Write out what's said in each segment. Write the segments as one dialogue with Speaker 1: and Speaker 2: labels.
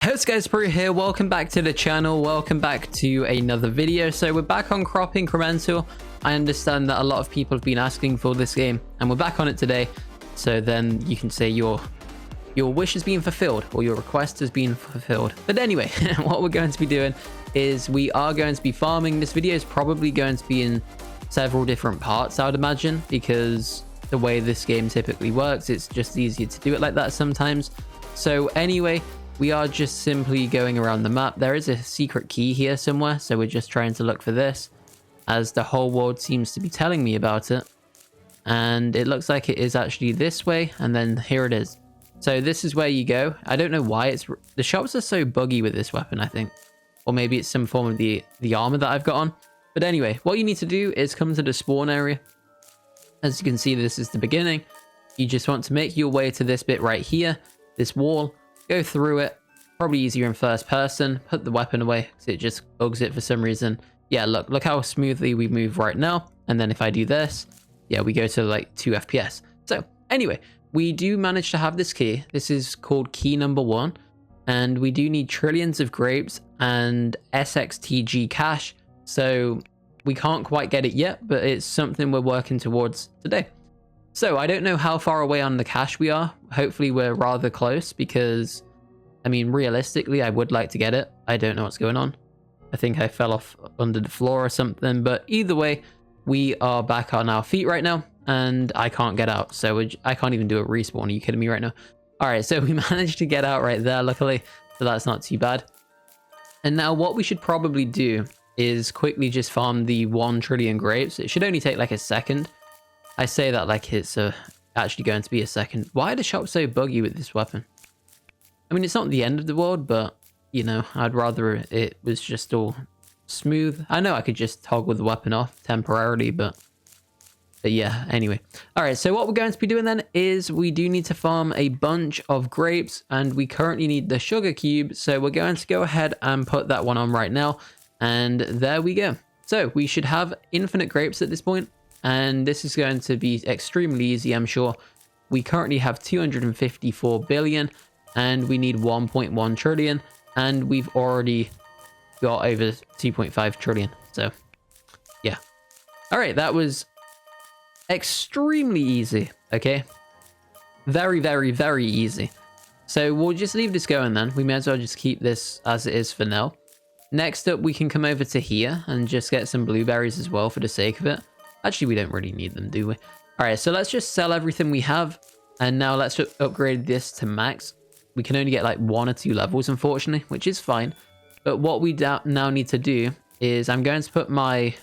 Speaker 1: Hey skyscraper here, welcome back to the channel, welcome back to another video. So we're back on Crop Incremental. I understand that a lot of people have been asking for this game and we're back on it today. So then you can say your wish has been fulfilled or your request has been fulfilled. But anyway, what we're going to be doing is we are going to be farming. This video is probably going to be in several different parts, I would imagine, because the way this game typically works, it's just easier to do it like that sometimes. So anyway, we are just simply going around the map. There is a secret key here somewhere, so we're just trying to look for this, as the whole world seems to be telling me about it. And it looks like it is actually this way, and then here it is. So this is where you go. I don't know why the shops are so buggy with this weapon, I think. Or maybe it's some form of the armor that I've got on. But anyway, what you need to do is come to the spawn area. As you can see, this is the beginning. You just want to make your way to this bit right here, this wall. Go through it, probably easier in first person, put the weapon away because it just bugs it for some reason. Yeah, look how smoothly we move right now. And then if I do this, yeah, we go to like 2 FPS. So anyway, we do manage to have this key. This is called key number 1. And we do need trillions of grapes and SXTG cash. So we can't quite get it yet, but it's something we're working towards today. So I don't know how far away on the cash we are. Hopefully we're rather close because, I mean, realistically, I would like to get it. I don't know what's going on. I think I fell off under the floor or something. But either way, we are back on our feet right now and I can't get out. So I can't even do a respawn. Are you kidding me right now? All right, so we managed to get out right there, luckily. So that's not too bad. And now what we should probably do is quickly just farm the 1 trillion grapes. It should only take like a second. I say that like it's actually going to be a second. Why are the shops so buggy with this weapon? I mean, it's not the end of the world, but, you know, I'd rather it was just all smooth. I know I could just toggle the weapon off temporarily, but yeah, anyway. All right, so what we're going to be doing then is we do need to farm a bunch of grapes, and we currently need the sugar cube. So we're going to go ahead and put that one on right now. And there we go. So we should have infinite grapes at this point. And this is going to be extremely easy, I'm sure. We currently have 254 billion and we need 1.1 trillion. And we've already got over 2.5 trillion. So, yeah. All right, that was extremely easy, okay? Very, very, very easy. So we'll just leave this going then. We may as well just keep this as it is for now. Next up, we can come over to here and just get some blueberries as well for the sake of it. Actually, we don't really need them, do we? All right, so let's just sell everything we have. And now let's upgrade this to max. We can only get like 1 or 2 levels, unfortunately, which is fine. But what we now need to do is I'm going to put my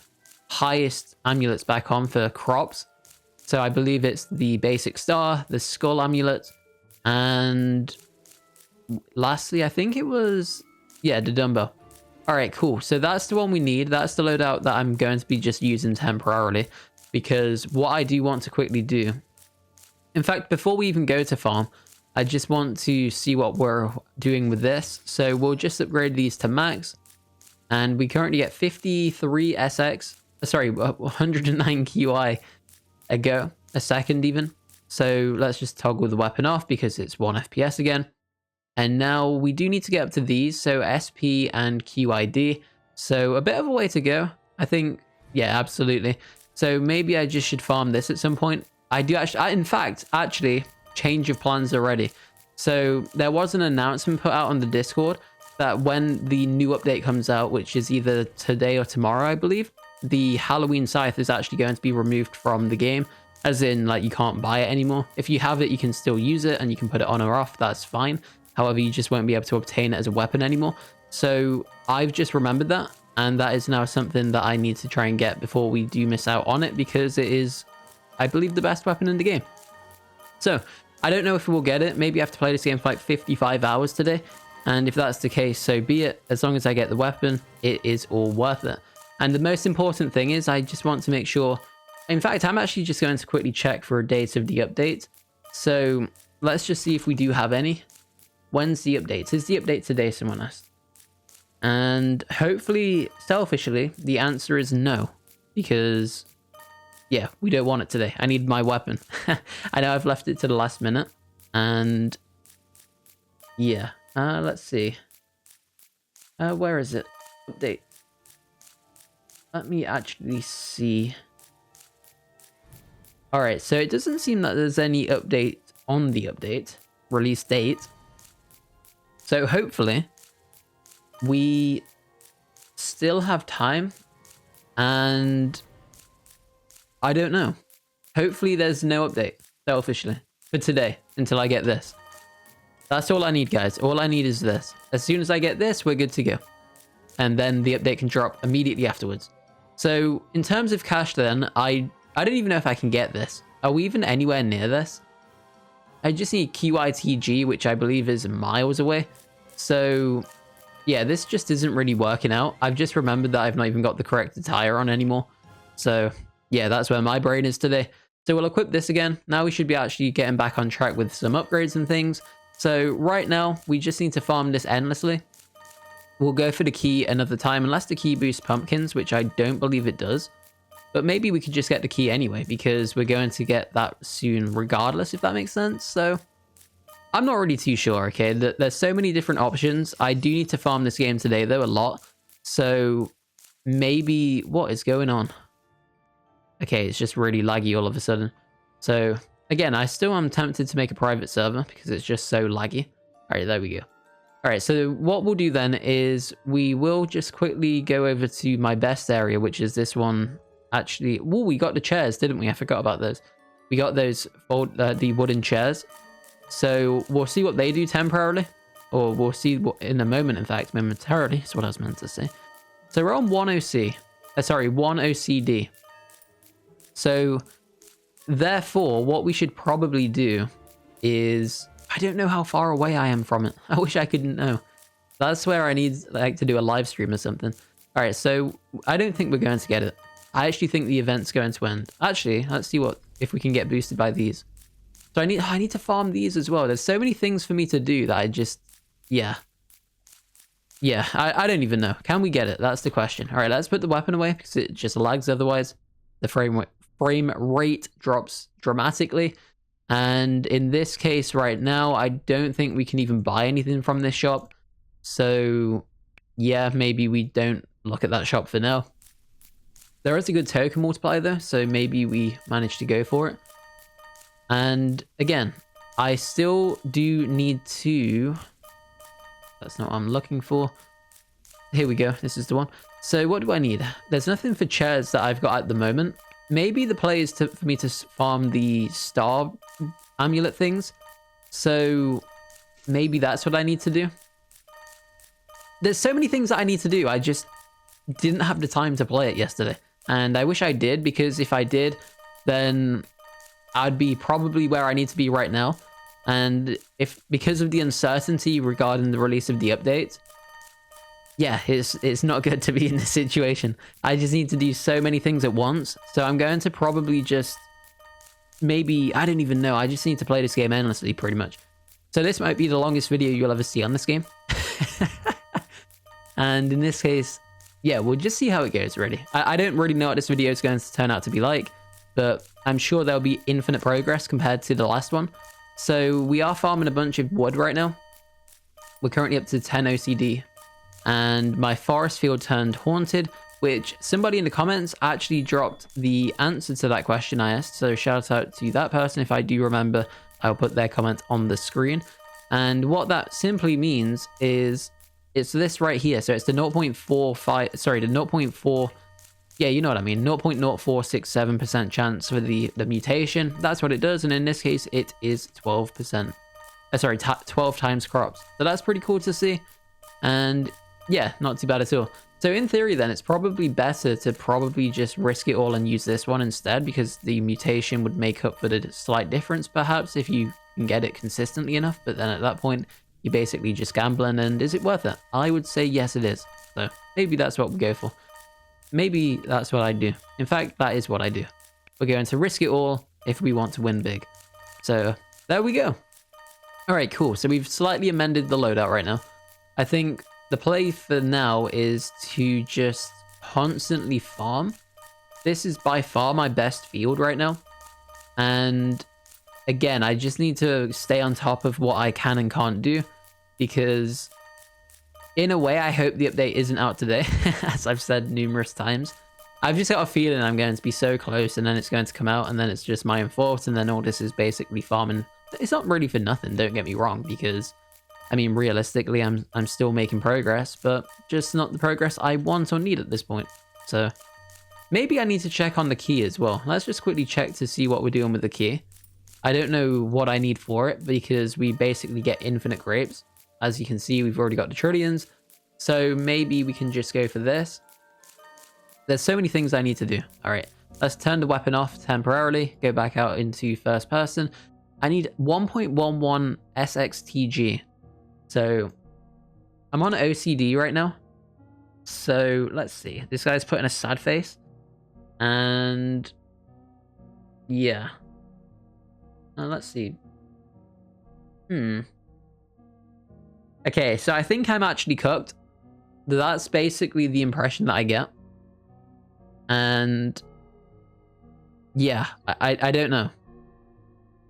Speaker 1: highest amulets back on for crops. So I believe it's the basic star, the skull amulet, and lastly, I think it was, yeah, the Dumbo. All right, cool. So that's the one we need. That's the loadout that I'm going to be just using temporarily, because what I do want to quickly do, in fact, before we even go to farm, I just want to see what we're doing with this. So we'll just upgrade these to max, and we currently get 53 SX, sorry, 109 QI a second even. So let's just toggle the weapon off because it's 1 FPS again. And now we do need to get up to these, so SP and QID. So a bit of a way to go, I think. Yeah, absolutely. So maybe I just should farm this at some point. I do actually, in fact, change of plans already. So there was an announcement put out on the Discord that when the new update comes out, which is either today or tomorrow, I believe, the Halloween scythe is actually going to be removed from the game. As in, like, you can't buy it anymore. If you have it, you can still use it and you can put it on or off. That's fine. However, you just won't be able to obtain it as a weapon anymore. So I've just remembered that. And that is now something that I need to try and get before we do miss out on it. Because it is, I believe, the best weapon in the game. So I don't know if we'll get it. Maybe I have to play this game for like 55 hours today. And if that's the case, so be it. As long as I get the weapon, it is all worth it. And the most important thing is I just want to make sure. In fact, I'm actually just going to quickly check for a date of the update. So let's just see if we do have any. When's the update? Is the update today, someone asked? And hopefully, selfishly, the answer is no. Because, yeah, we don't want it today. I need my weapon. I know I've left it to the last minute. And, yeah. Let's see. Where is it? Update. Let me actually see. All right, so it doesn't seem that there's any update on the update release date. So hopefully we still have time, and I don't know. Hopefully there's no update selfishly for today until I get this. That's all I need, guys. All I need is this. As soon as I get this, we're good to go. And then the update can drop immediately afterwards. So in terms of cash then, I don't even know if I can get this. Are we even anywhere near this? I just need QITG, which I believe is miles away. So yeah, this just isn't really working out. I've just remembered that I've not even got the correct attire on anymore. So yeah, that's where my brain is today. So we'll equip this again. Now we should be actually getting back on track with some upgrades and things. So right now, we just need to farm this endlessly. We'll go for the key another time, unless the key boosts pumpkins, which I don't believe it does. But maybe we could just get the key anyway, because we're going to get that soon regardless, if that makes sense. So I'm not really too sure, okay? There's so many different options. I do need to farm this game today, though, a lot. So maybe... What is going on? Okay, it's just really laggy all of a sudden. So again, I still am tempted to make a private server because it's just so laggy. All right, there we go. All right, so what we'll do then is we will just quickly go over to my best area, which is this one. Actually, oh, we got the chairs, didn't we? I forgot about those. We got those the wooden chairs. So we'll see what they do temporarily, or we'll see what in a moment. In fact, momentarily is what I was meant to say. So we're on 1 OC. Sorry, 1 OCD. So therefore, what we should probably do is, I don't know how far away I am from it. I wish I could know. That's where I need like to do a live stream or something. All right, so I don't think we're going to get it. I actually think the event's going to end. Actually, let's see what if we can get boosted by these. So I need to farm these as well. There's so many things for me to do that I just, yeah, I don't even know. Can we get it? That's the question. All right, let's put the weapon away because it just lags otherwise. The frame rate drops dramatically. And in this case right now, I don't think we can even buy anything from this shop. So yeah, maybe we don't look at that shop for now. There is a good token multiplier though, so maybe we manage to go for it. And again, I still do need to... That's not what I'm looking for. Here we go. This is the one. So what do I need? There's nothing for chairs that I've got at the moment. Maybe the play is for me to farm the star amulet things. So maybe that's what I need to do. There's so many things that I need to do. I just didn't have the time to play it yesterday. And I wish I did, because if I did, then I'd be probably where I need to be right now. And if because of the uncertainty regarding the release of the update, yeah, it's not good to be in this situation. I just need to do so many things at once. So I'm going to probably just maybe, I don't even know. I just need to play this game endlessly pretty much. So this might be the longest video you'll ever see on this game. And in this case, yeah, we'll just see how it goes, really. I don't really know what this video is going to turn out to be like, but I'm sure there'll be infinite progress compared to the last one. So we are farming a bunch of wood right now. We're currently up to 10 OCD. And my forest field turned haunted, which somebody in the comments actually dropped the answer to that question I asked. So shout out to that person. If I do remember, I'll put their comment on the screen. And what that simply means is it's this right here. So it's the 0.45, sorry, the 0.4, yeah, you know what I mean, 0.0467% chance for the mutation. That's what it does. And in this case, it is 12%. Sorry, 12 times crops. So that's pretty cool to see. And yeah, not too bad at all. So in theory then, it's probably better to probably just risk it all and use this one instead, because the mutation would make up for the slight difference perhaps if you can get it consistently enough. But then at that point, you're basically just gambling, and is it worth it? I would say yes, it is. So maybe that's what we go for. Maybe that's what I do. In fact, that is what I do. We're going to risk it all if we want to win big. So there we go. All right, cool. So we've slightly amended the loadout right now. I think the play for now is to just constantly farm. This is by far my best field right now. And again, I just need to stay on top of what I can and can't do, because in a way, I hope the update isn't out today, as I've said numerous times. I've just got a feeling I'm going to be so close, and then it's going to come out, and then it's just my own fault, and then all this is basically farming. It's not really for nothing, don't get me wrong, because, I mean, realistically, I'm still making progress, but just not the progress I want or need at this point. So, maybe I need to check on the key as well. Let's just quickly check to see what we're doing with the key. I don't know what I need for it, because we basically get infinite grapes. As you can see, we've already got the trillions, so maybe we can just go for this. There's so many things I need to do. All right, let's turn the weapon off temporarily, go back out into first person. I need 1.11 SXTG. So I'm on OCD right now. So let's see. This guy's putting a sad face. And yeah. Let's see. Okay, so I think I'm actually cooked. That's basically the impression that I get. And yeah, I don't know.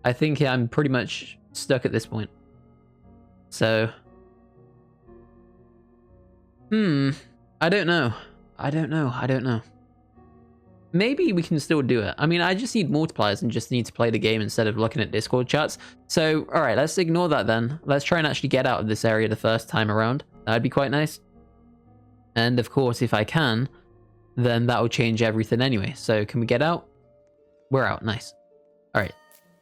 Speaker 1: I think I'm pretty much stuck at this point. So I don't know. I don't know. Maybe we can still do it. I mean, I just need multipliers and just need to play the game instead of looking at Discord chats. So, all right, let's ignore that then. Let's try and actually get out of this area the first time around. That'd be quite nice. And of course, if I can, then that will change everything anyway. So can we get out? We're out. Nice. All right.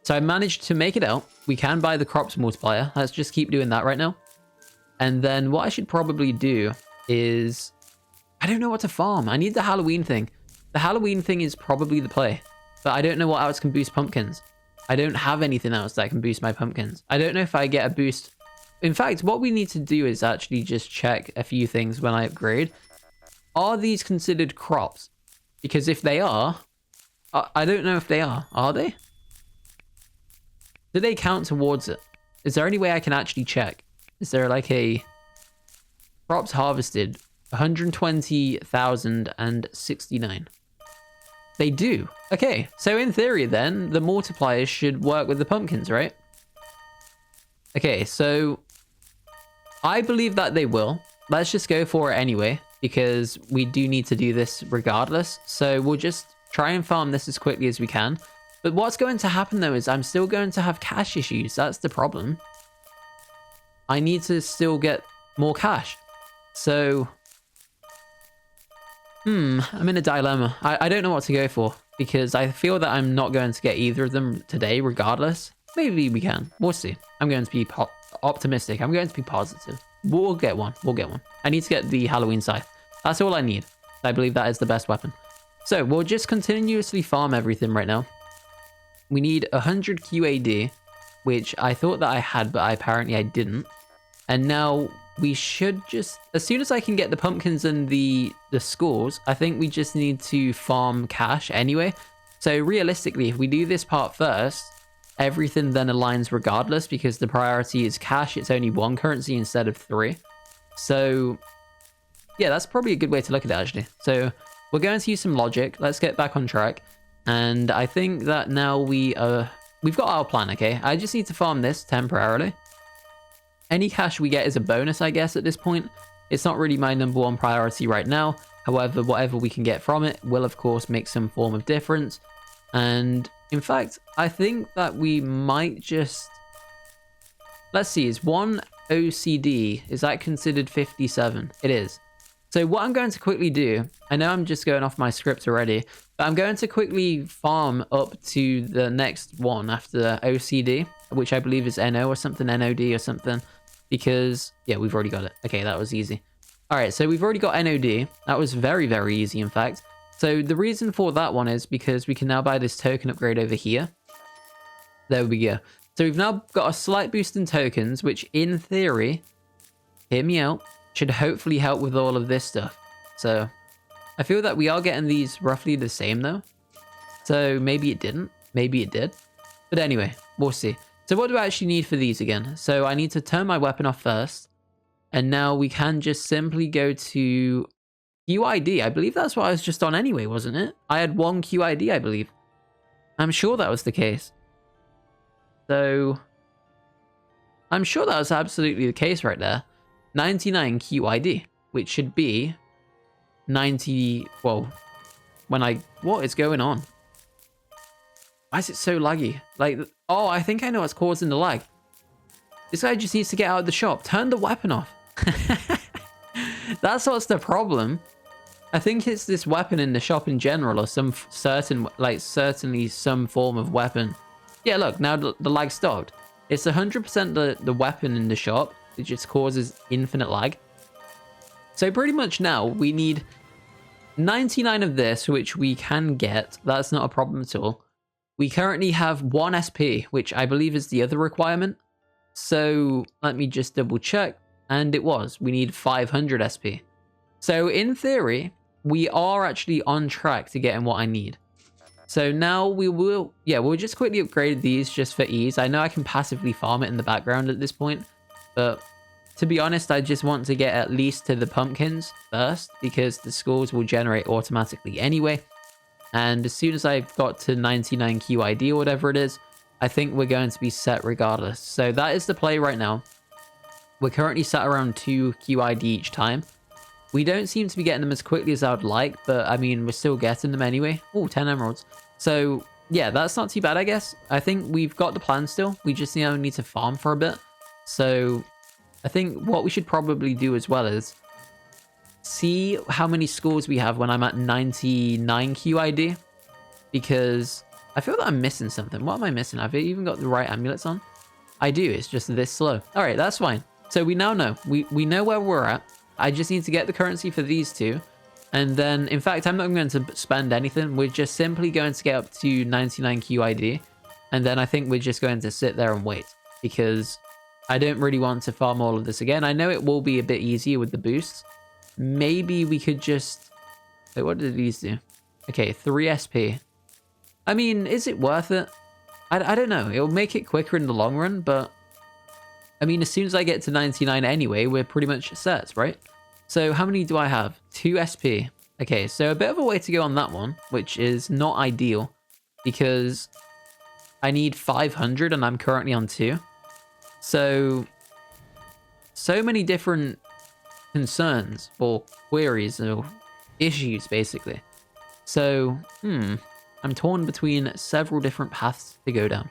Speaker 1: So I managed to make it out. We can buy the crops multiplier. Let's just keep doing that right now. And then what I should probably do is, I don't know what to farm. I need the Halloween thing. The Halloween thing is probably the play, but I don't know what else can boost pumpkins. I don't have anything else that can boost my pumpkins. I don't know if I get a boost. In fact, what we need to do is actually just check a few things when I upgrade. Are these considered crops? Because if they are, I don't know if they are. Are they? Do they count towards it? Is there any way I can actually check? Is there like a crops harvested? 120,069. They do. Okay, so in theory then, the multipliers should work with the pumpkins, right? Okay, so I believe that they will. Let's just go for it anyway, because we do need to do this regardless. So we'll just try and farm this as quickly as we can. But what's going to happen though is I'm still going to have cash issues. That's the problem. I need to still get more cash. So I'm in a dilemma. I don't know what to go for, because I feel that I'm not going to get either of them today regardless. Maybe we can. We'll see. I'm going to be optimistic. I'm going to be positive. We'll get one. We'll get one. I need to get the Halloween scythe. That's all I need. I believe that is the best weapon. So we'll just continuously farm everything right now. We need 100 QAD, which I thought that I had, but apparently I didn't. And now we should just, as soon as I can get the pumpkins and the scores, I think we just need to farm cash anyway. So realistically, if we do this part first, everything then aligns regardless, because the priority is cash. It's only one currency instead of 3. So yeah, that's probably a good way to look at it actually. So we're going to use some logic. Let's get back on track. And I think that now we've got our plan, okay? I just need to farm this temporarily. Any cash we get is a bonus, I guess, at this point. It's not really my #1 priority right now. However, whatever we can get from it will, of course, make some form of difference. And in fact, I think that we might just... Let's see, is 1 OCD, is that considered 57? It is. So what I'm going to quickly do, I know I'm just going off my script already, but I'm going to quickly farm up to the next one after OCD, which I believe is NO or something, NOD or something, because, yeah, we've already got it. Okay, that was easy. All right, so we've already got NOD. That was very, very easy, in fact. So the reason for that one is because we can now buy this token upgrade over here. There we go. So we've now got a slight boost in tokens, which in theory, hear me out, should hopefully help with all of this stuff. So I feel that we are getting these roughly the same though. So maybe it didn't, maybe it did. But anyway, we'll see. So what do I actually need for these again? So I need to turn my weapon off first. And now we can just simply go to QID. I believe that's what I was just on anyway, wasn't it? I had 1 QID, I believe. I'm sure that was the case. So I'm sure that was absolutely the case right there. 99 QID, which should be 90. Well, what is going on? Why is it so laggy? Like, oh, I think I know what's causing the lag. This guy just needs to get out of the shop. Turn the weapon off. That's what's the problem. I think it's this weapon in the shop in general, or some certainly some form of weapon. Yeah, look, now the lag stopped. It's 100% the weapon in the shop. It just causes infinite lag. So pretty much now we need 99 of this, which we can get. That's not a problem at all. We currently have 1 SP, which I believe is the other requirement. So let me just double check. And it was. We need 500 SP. So in theory, we are actually on track to getting what I need. So now we'll just quickly upgrade these just for ease. I know I can passively farm it in the background at this point, but to be honest, I just want to get at least to the pumpkins first, because the scores will generate automatically anyway. And as soon as I've got to 99 QID or whatever it is, I think we're going to be set regardless. So that is the play right now. We're currently sat around 2 QID each time. We don't seem to be getting them as quickly as I would like, but I mean, we're still getting them anyway. Oh, 10 emeralds. So yeah, that's not too bad, I guess. I think we've got the plan still. We just need to farm for a bit. So I think what we should probably do as well is see how many scores we have when I'm at 99 QID, because I feel that I'm missing something. What am I missing? Have I even got the right amulets on? I do. It's just this slow. All right, that's fine. So we now know. We know where we're at. I just need to get the currency for these two. And then, in fact, I'm not going to spend anything. We're just simply going to get up to 99 QID. And then I think we're just going to sit there and wait, because I don't really want to farm all of this again. I know it will be a bit easier with the boosts. Maybe we could just... Wait, what did these do? Okay, 3 SP. I mean, is it worth it? I don't know. It'll make it quicker in the long run, but... I mean, as soon as I get to 99 anyway, we're pretty much set, right? So how many do I have? 2 SP. Okay, so a bit of a way to go on that one, which is not ideal, because I need 500 and I'm currently on 2. So many different concerns or queries or issues, basically. So, I'm torn between several different paths to go down.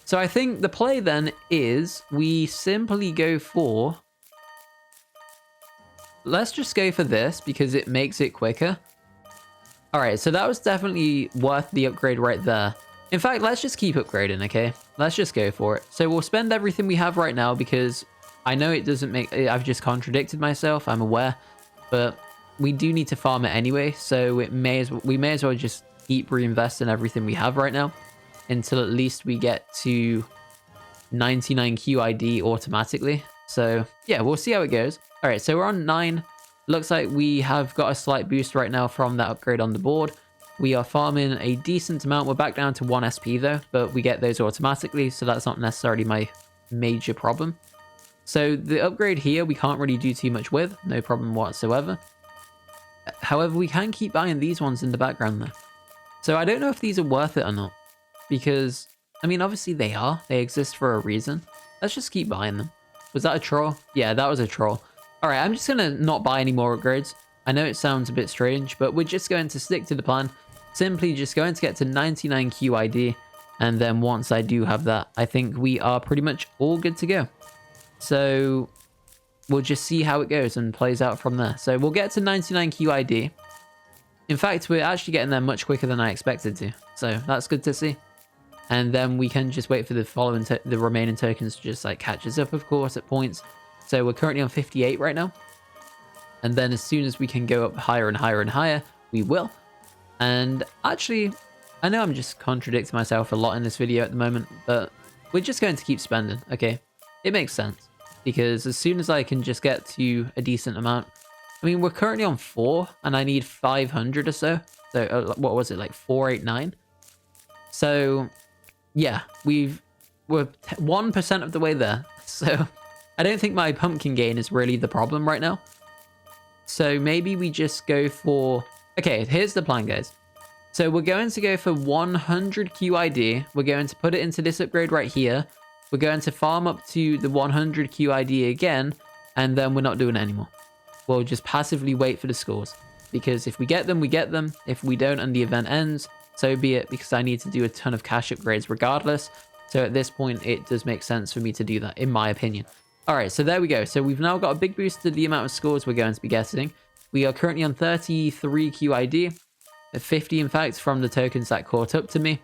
Speaker 1: So I think the play then is we simply go for... Let's just go for this because it makes it quicker. All right, so that was definitely worth the upgrade right there. In fact, let's just keep upgrading, okay? Let's just go for it. So we'll spend everything we have right now because I know it doesn't make... I've just contradicted myself, I'm aware. But we do need to farm it anyway, so we may as well just keep reinvesting everything we have right now until at least we get to 99 QID automatically. So yeah, we'll see how it goes. All right, so we're on 9. Looks like we have got a slight boost right now from that upgrade on the board. We are farming a decent amount. We're back down to 1 SP though, but we get those automatically, so that's not necessarily my major problem. So the upgrade here, we can't really do too much with, no problem whatsoever. However, we can keep buying these ones in the background though. So I don't know if these are worth it or not, because, I mean, obviously they are. They exist for a reason. Let's just keep buying them. Was that a troll? Yeah, that was a troll. All right, I'm just going to not buy any more upgrades. I know it sounds a bit strange, but we're just going to stick to the plan. Simply just going to get to 99 QID. And then once I do have that, I think we are pretty much all good to go. So we'll just see how it goes and plays out from there. So we'll get to 99 QID. In fact, we're actually getting there much quicker than I expected to. So that's good to see. And then we can just wait for the remaining tokens to just like catch us up, of course, at points. So we're currently on 58 right now. And then as soon as we can go up higher and higher and higher, we will. And actually, I know I'm just contradicting myself a lot in this video at the moment, but we're just going to keep spending, okay? It makes sense. Because as soon as I can just get to a decent amount, I mean, we're currently on 4 and I need 500 or so. So what was it, like 489? So yeah, we're 1% of the way there. So I don't think my pumpkin gain is really the problem right now. So maybe we just go for... Okay, here's the plan, guys. So we're going to go for 100 QID. We're going to put it into this upgrade right here. We're going to farm up to the 100 QID again. and then we're not doing it anymore. We'll just passively wait for the scores, because if we get them, we get them. If we don't and the event ends, so be it, because I need to do a ton of cash upgrades regardless. So at this point, it does make sense for me to do that, in my opinion. All right, so there we go. So we've now got a big boost to the amount of scores we're going to be getting. We are currently on 33 QID, 50 in fact from the tokens that caught up to me.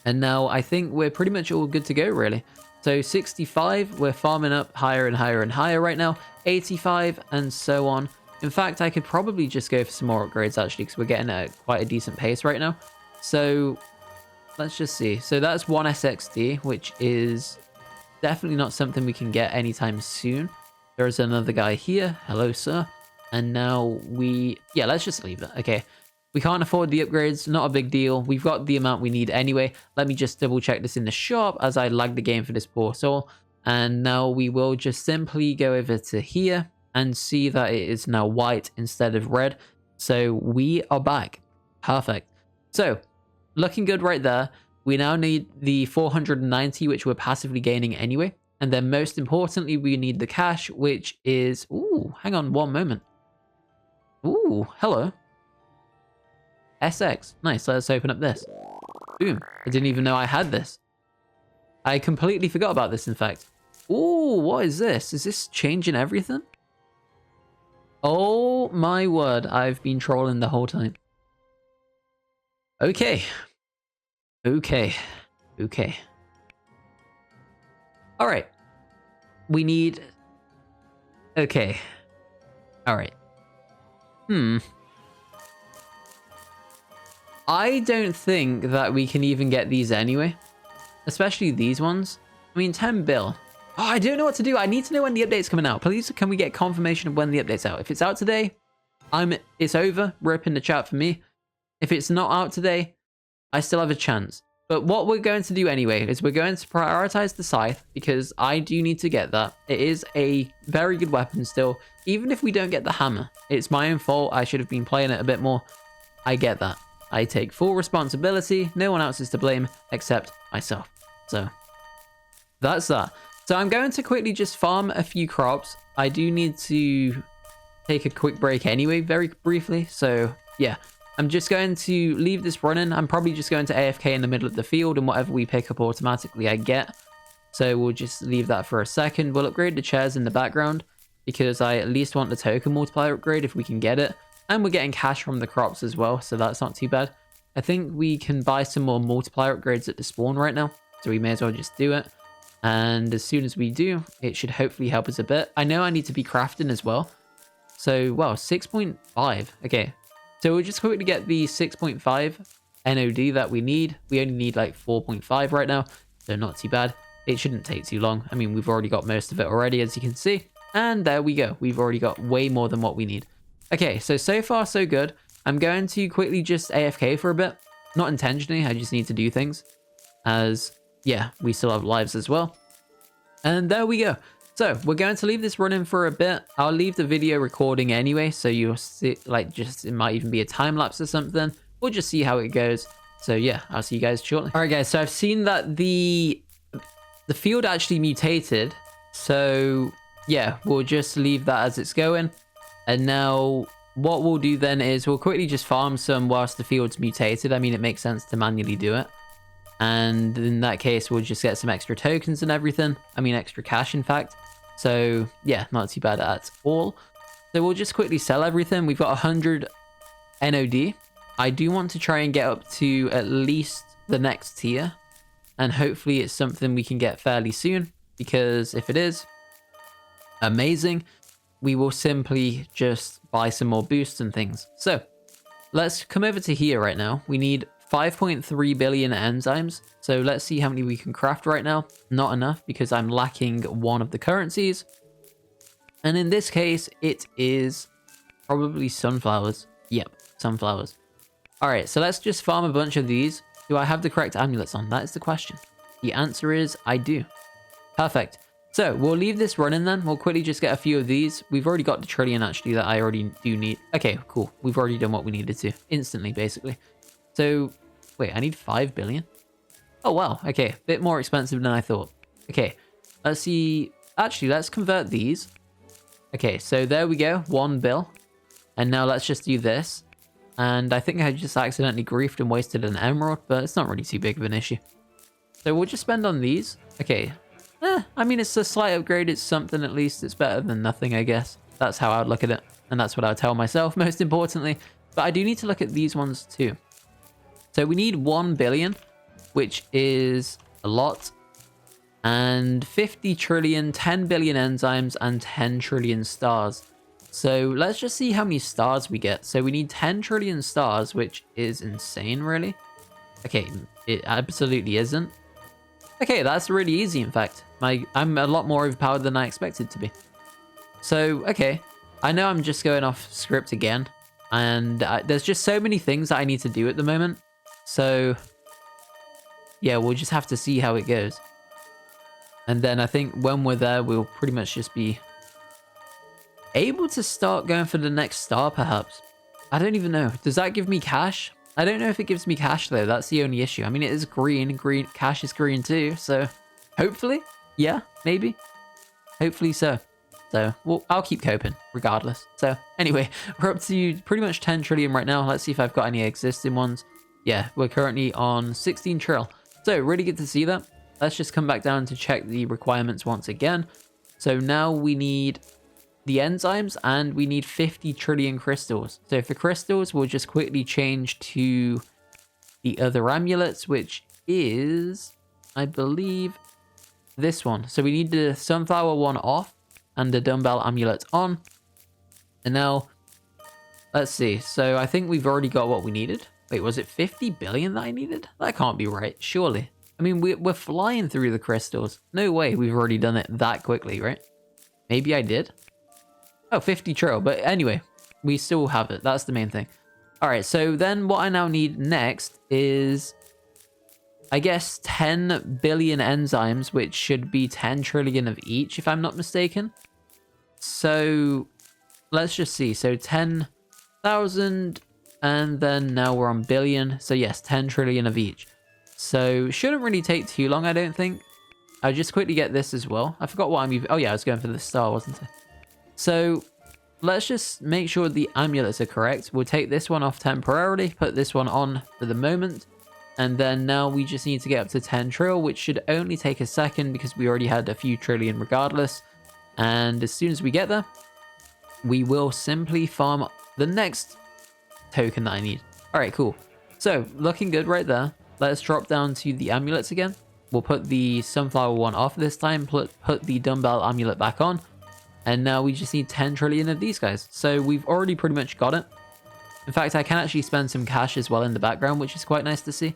Speaker 1: And now I think we're pretty much all good to go, really. So 65, we're farming up higher and higher and higher right now. 85 and so on. In fact, I could probably just go for some more upgrades actually, because we're getting at quite a decent pace right now. So let's just see. So that's 1 SXD, which is definitely not something we can get anytime soon. There is another guy here. Hello, sir. And now yeah, let's just leave it. Okay. We can't afford the upgrades, not a big deal. We've got the amount we need anyway. Let me just double check this in the shop as I lagged the game for this poor soul. And now we will just simply go over to here and see that it is now white instead of red. So we are back. Perfect. So looking good right there. We now need the 490, which we're passively gaining anyway. And then most importantly, we need the cash, which is, ooh, hang on one moment. Ooh, hello. SX. Nice, let's open up this. Boom. I didn't even know I had this. I completely forgot about this, in fact. Ooh, what is this? Is this changing everything? Oh my word, I've been trolling the whole time. Okay. Okay. Okay. Alright. We need... Okay. Alright. I don't think that we can even get these anyway. Especially these ones. I mean, 10 bill. Oh, I don't know what to do. I need to know when the update's coming out. Please, can we get confirmation of when the update's out? If it's out today, it's over. Rip in the chat for me. If it's not out today, I still have a chance. But what we're going to do anyway is we're going to prioritize the scythe, because I do need to get that. It is a very good weapon still. Even if we don't get the hammer, it's my own fault. I should have been playing it a bit more. I get that. I take full responsibility. No one else is to blame except myself. So that's that. So I'm going to quickly just farm a few crops. I do need to take a quick break anyway, very briefly. So yeah, I'm just going to leave this running. I'm probably just going to AFK in the middle of the field, and whatever we pick up automatically I get. So we'll just leave that for a second. We'll upgrade the chairs in the background, because I at least want the token multiplier upgrade if we can get it. And we're getting cash from the crops as well, so that's not too bad. I think we can buy some more multiplier upgrades at the spawn right now, so we may as well just do it. And as soon as we do, it should hopefully help us a bit. I know I need to be crafting as well. So, wow, 6.5. Okay, so we'll just quickly get the 6.5 NOD that we need. We only need like 4.5 right now, so not too bad. It shouldn't take too long. I mean, we've already got most of it already, as you can see. And there we go. We've already got way more than what we need. Okay, so far so good. I'm going to quickly just AFK for a bit. Not intentionally, I just need to do things. As, yeah, we still have lives as well. And there we go. So, we're going to leave this running for a bit. I'll leave the video recording anyway, so you'll see, like, just, it might even be a time lapse or something. We'll just see how it goes. So, yeah, I'll see you guys shortly. Alright guys, so I've seen that the field actually mutated. So, yeah, we'll just leave that as it's going. And now what we'll do then is we'll quickly just farm some whilst the field's mutated. I mean, it makes sense to manually do it. And in that case, we'll just get some extra tokens and everything. I mean, extra cash, in fact. So yeah, not too bad at all. So we'll just quickly sell everything. We've got 100 NOD. I do want to try and get up to at least the next tier. And hopefully it's something we can get fairly soon. Because if it is, amazing. We will simply just buy some more boosts and things. So let's come over to here right now. We need 5.3 billion enzymes. So let's see how many we can craft right now. Not enough, because I'm lacking one of the currencies. And in this case, it is probably sunflowers. Yep, sunflowers. All right, so let's just farm a bunch of these. Do I have the correct amulets on? That is the question. The answer is I do. Perfect. So we'll leave this running then. We'll quickly just get a few of these. We've already got the trillion actually that I already do need. Okay, cool. We've already done what we needed to instantly, basically. So wait, I need 5 billion. Oh, wow. Okay, bit more expensive than I thought. Okay, let's see. Actually, let's convert these. Okay, so there we go. 1 bill. And now let's just do this. And I think I just accidentally griefed and wasted an emerald, but it's not really too big of an issue. So we'll just spend on these. Okay. I mean, it's a slight upgrade. It's something at least. It's better than nothing, I guess. That's how I would look at it. And that's what I would tell myself, most importantly. But I do need to look at these ones too. So we need 1 billion, which is a lot. And 50 trillion, 10 billion enzymes, and 10 trillion stars. So let's just see how many stars we get. So we need 10 trillion stars, which is insane, really. Okay, it absolutely isn't. Okay, that's really easy, in fact. I'm a lot more overpowered than I expected to be. So, okay. I know I'm just going off script again. And there's just so many things that I need to do at the moment. So, yeah, we'll just have to see how it goes. And then I think when we're there, we'll pretty much just be able to start going for the next star, perhaps. I don't even know. Does that give me cash? I don't know if it gives me cash, though. That's the only issue. I mean, it is green. Cash is green, too. So, hopefully. Yeah, maybe. Hopefully so. So, well, I'll keep coping, regardless. So, anyway, we're up to pretty much 10 trillion right now. Let's see if I've got any existing ones. Yeah, we're currently on 16 trill. So, really good to see that. Let's just come back down to check the requirements once again. So, now we need the enzymes and we need 50 trillion crystals. So, for crystals, we'll just quickly change to the other amulets, which is, I believe, this one. So, we need the sunflower one off and the dumbbell amulet on. And now, let's see. So I think we've already got what we needed. Wait, was it 50 billion that I needed? That can't be right, surely. I mean, we're flying through the crystals. No way we've already done it that quickly, right? Maybe I did. Oh, 50 trill. But anyway, we still have it. That's the main thing. All right, so then what I now need next is, I guess, 10 billion enzymes, which should be 10 trillion of each, if I'm not mistaken. So let's just see. So 10,000, and then now we're on billion. So yes, 10 trillion of each. So shouldn't really take too long, I don't think. I'll just quickly get this as well. I forgot what I'm even... Oh yeah, I was going for the star, wasn't I? So let's just make sure the amulets are correct. We'll take this one off temporarily, put this one on for the moment. And then now we just need to get up to 10 trill, which should only take a second because we already had a few trillion regardless. And as soon as we get there, we will simply farm the next token that I need. All right, cool. So looking good right there. Let's drop down to the amulets again. We'll put the sunflower one off this time, put the dumbbell amulet back on. And now we just need 10 trillion of these guys. So we've already pretty much got it. In fact, I can actually spend some cash as well in the background, which is quite nice to see.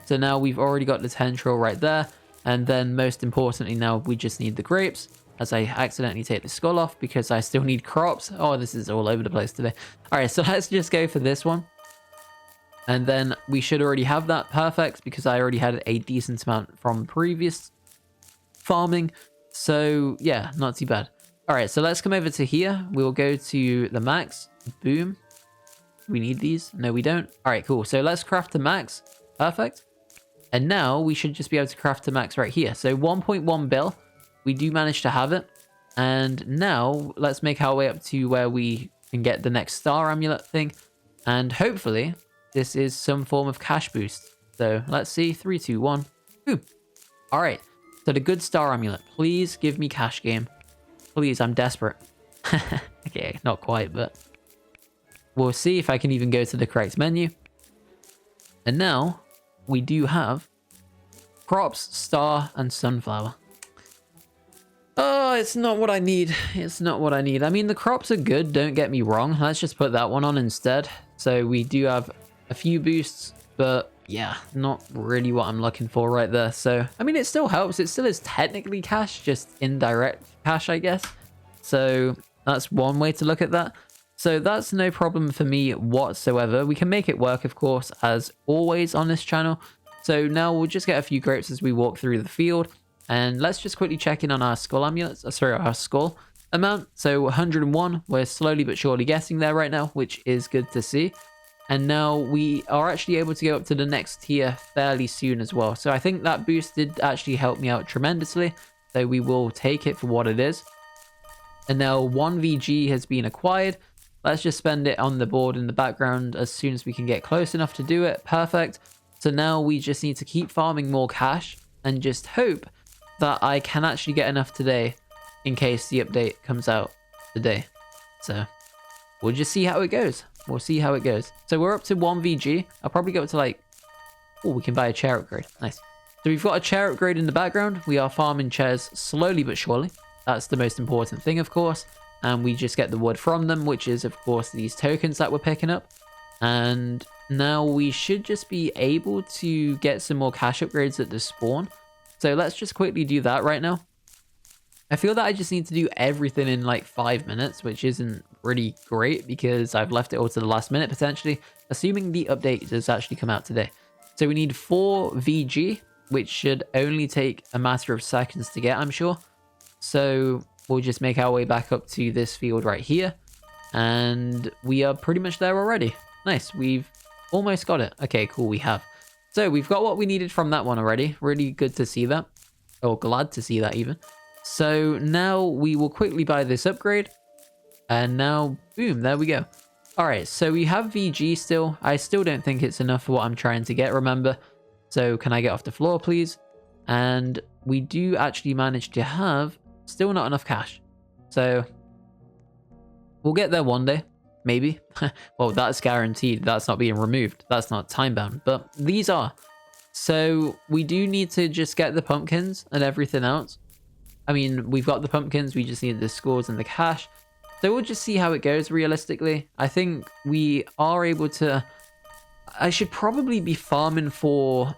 Speaker 1: So now we've already got the 10 trill right there. And then most importantly, now we just need the grapes, as I accidentally take the skull off because I still need crops. Oh, this is all over the place today. All right, so let's just go for this one. And then we should already have that perfect because I already had a decent amount from previous farming. So yeah, not too bad. All right, so let's come over to here. We'll go to the max. Boom. We need these. No, we don't. All right, cool. So let's craft to max. Perfect. And now we should just be able to craft to max right here. So 1.1 bill. We do manage to have it. And now let's make our way up to where we can get the next star amulet thing. And hopefully this is some form of cash boost. So let's see. 3, 2, 1. Boom. All right. So the good star amulet. Please give me cash game. Please, I'm desperate. Okay, not quite, but we'll see if I can even go to the correct menu. And now we do have crops, star, and sunflower. Oh, it's not what I need. It's not what I need. I mean, the crops are good, don't get me wrong. Let's just put that one on instead. So we do have a few boosts, but yeah, not really what I'm looking for right there. So, I mean, it still helps. It still is technically cash, just indirect cash, I guess. So that's one way to look at that. So that's no problem for me whatsoever. We can make it work, of course, as always on this channel. So now we'll just get a few grapes as we walk through the field. And let's just quickly check in on our skull amulets. Sorry, our skull amount. So 101, we're slowly but surely getting there right now, which is good to see. And now we are actually able to go up to the next tier fairly soon as well. So I think that boost did actually help me out tremendously. So we will take it for what it is. And now 1 VG has been acquired. Let's just spend it on the board in the background as soon as we can get close enough to do it. Perfect. So now we just need to keep farming more cash and just hope that I can actually get enough today in case the update comes out today. So we'll just see how it goes. We'll see how it goes. So we're up to 1 VG. I'll probably go up to like... Oh, we can buy a chair upgrade. Nice. So we've got a chair upgrade in the background. We are farming chairs slowly but surely. That's the most important thing, of course. And we just get the wood from them, which is, of course, these tokens that we're picking up. And now we should just be able to get some more cash upgrades at the spawn. So let's just quickly do that right now. I feel that I just need to do everything in like 5 minutes, which isn't really great because I've left it all to the last minute, potentially, assuming the update does actually come out today. So we need 4 VG, which should only take a matter of seconds to get, I'm sure. So we'll just make our way back up to this field right here. And we are pretty much there already. Nice. We've almost got it. Okay, cool. We have. So we've got what we needed from that one already. Really good to see that. Or glad to see that even. So now we will quickly buy this upgrade. And now, boom, there we go. All right, so we have VG still. I still don't think it's enough for what I'm trying to get, remember. So can I get off the floor, please? And we do actually manage to have still not enough cash. So we'll get there one day, maybe. Well, that's guaranteed. That's not being removed. That's not time bound, but these are. So we do need to just get the pumpkins and everything else. I mean, we've got the pumpkins. We just need the scores and the cash. So we'll just see how it goes realistically. I think we are able to... I should probably be farming for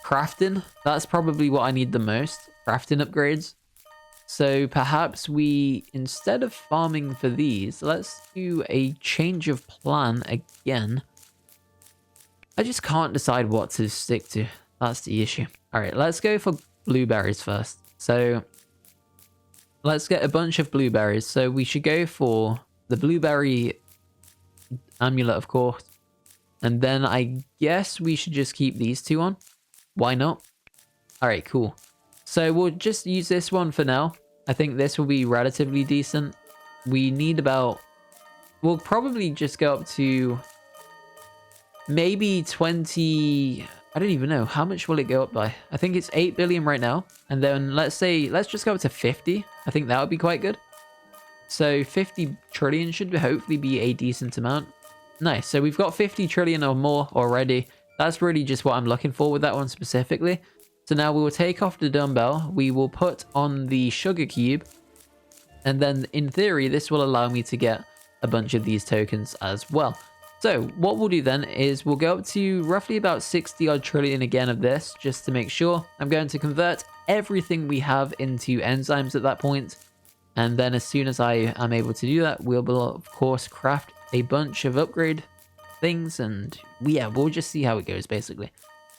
Speaker 1: crafting. That's probably what I need the most. Crafting upgrades. So perhaps we, instead of farming for these, let's do a change of plan again. I just can't decide what to stick to. That's the issue. All right, let's go for blueberries first. So let's get a bunch of blueberries. So we should go for the blueberry amulet, of course. And then I guess we should just keep these two on. Why not? All right, cool. So we'll just use this one for now. I think this will be relatively decent. We need about... We'll probably just go up to maybe 20... I don't even know. How much will it go up by? I think it's 8 billion right now. And then let's just go up to 50. I think that would be quite good. So 50 trillion should hopefully be a decent amount. Nice. So we've got 50 trillion or more already. That's really just what I'm looking for with that one specifically. So now we will take off the dumbbell. We will put on the sugar cube. And then in theory, this will allow me to get a bunch of these tokens as well. So what we'll do then is we'll go up to roughly about 60 odd trillion again of this, just to make sure. I'm going to convert everything we have into enzymes at that point. And then as soon as I am able to do that, we'll of course craft a bunch of upgrade things. And yeah, we'll just see how it goes basically.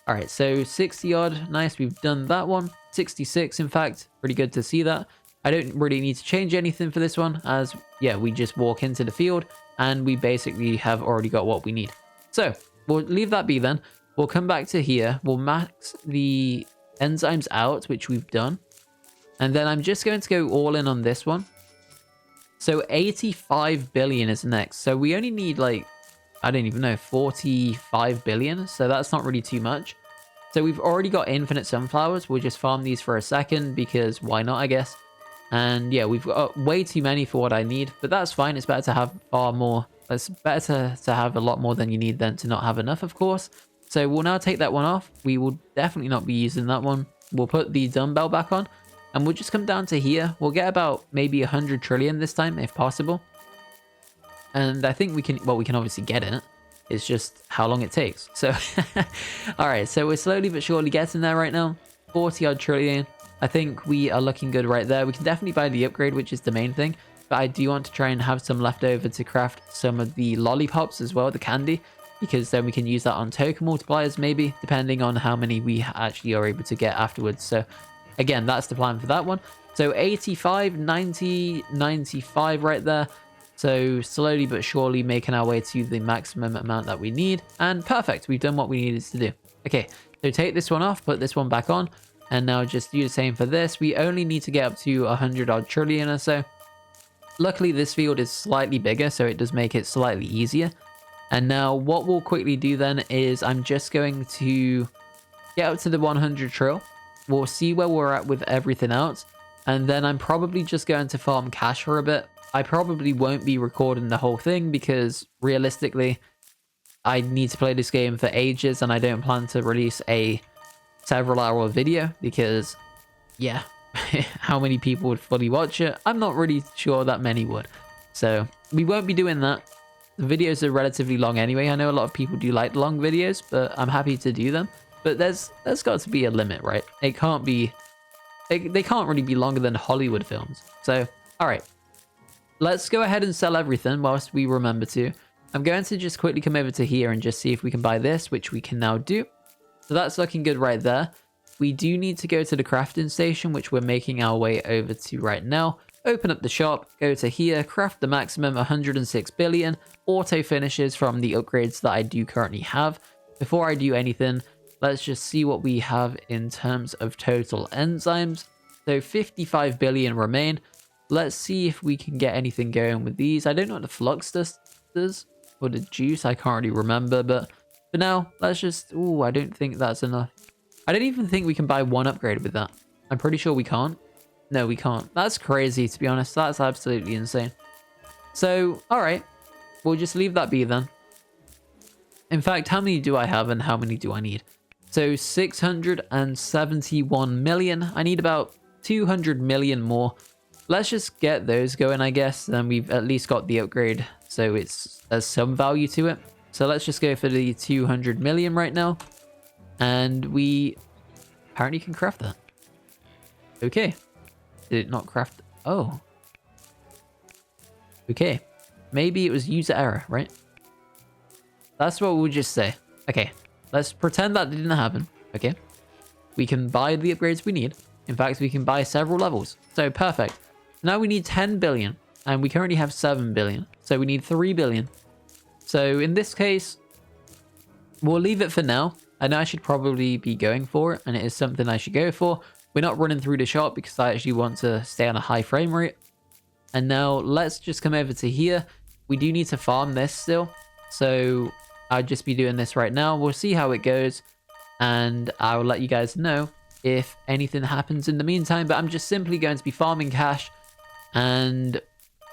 Speaker 1: All right, so 60 odd. Nice, we've done that one. 66, in fact. Pretty good to see that. I don't really need to change anything for this one, as yeah, we just walk into the field and we basically have already got what we need. So we'll leave that be then. We'll come back to here. We'll max the enzymes out, which we've done. And then I'm just going to go all in on this one. So 85 billion is next. So we only need like, I don't even know, 45 billion. So that's not really too much. So we've already got infinite sunflowers. We'll just farm these for a second because why not, I guess. And yeah, we've got way too many for what I need, but that's fine. It's better to have far more. It's better to have a lot more than you need than to not have enough, of course. So we'll now take that one off. We will definitely not be using that one. We'll put the dumbbell back on and we'll just come down to here. We'll get about maybe 100 trillion this time, if possible. And I think we can, well, we can obviously get it. It's just how long it takes. So, all right. So we're slowly but surely getting there right now. 40 odd trillion. I think we are looking good right there. We can definitely buy the upgrade, which is the main thing. But I do want to try and have some left over to craft some of the lollipops as well, the candy. Because then we can use that on token multipliers maybe, depending on how many we actually are able to get afterwards. So again, that's the plan for that one. So 85, 90, 95 right there. So slowly but surely making our way to the maximum amount that we need. And perfect, we've done what we needed to do. Okay, so take this one off, put this one back on. And now just do the same for this. We only need to get up to 100 odd trillion or so. Luckily, this field is slightly bigger, so it does make it slightly easier. And now what we'll quickly do then is I'm just going to get up to the 100 trill. We'll see where we're at with everything else. And then I'm probably just going to farm cash for a bit. I probably won't be recording the whole thing because realistically, I need to play this game for ages and I don't plan to release a several hour video because, yeah, how many people would fully watch it? I'm not really sure that many would. So we won't be doing that. The videos are relatively long anyway. I know a lot of people do like long videos, but I'm happy to do them. But there's got to be a limit, right? It can't be... They can't really be longer than Hollywood films. So, all right. Let's go ahead and sell everything whilst we remember to. I'm going to just quickly come over to here and just see if we can buy this, which we can now do. So that's looking good right there. We do need to go to the crafting station, which we're making our way over to right now. Open up the shop, go to here, craft the maximum 106 billion, auto finishes from the upgrades that I do currently have. Before I do anything, let's just see what we have in terms of total enzymes. So 55 billion remain. Let's see if we can get anything going with these. I don't know what the flux does, or the juice, I can't really remember, but for now, let's just... Ooh, I don't think that's enough. I don't even think we can buy one upgrade with that. I'm pretty sure we can't. No, we can't. That's crazy, to be honest. That's absolutely insane. So, all right. We'll just leave that be then. In fact, how many do I have and how many do I need? So 671 million. I need about 200 million more. Let's just get those going, I guess. Then we've at least got the upgrade. So there's some value to it. So let's just go for the 200 million right now. And we apparently can craft that. Okay. Did it not craft? Oh. Okay. Maybe it was user error, right? That's what we'll just say. Okay. Let's pretend that didn't happen. Okay. We can buy the upgrades we need. In fact, we can buy several levels. So perfect. Now we need 10 billion. And we currently have 7 billion. So we need 3 billion. So in this case, we'll leave it for now. I know I should probably be going for it. And it is something I should go for. We're not running through the shop because I actually want to stay on a high frame rate. And now let's just come over to here. We do need to farm this still. So I'll just be doing this right now. We'll see how it goes. And I'll let you guys know if anything happens in the meantime. But I'm just simply going to be farming cash and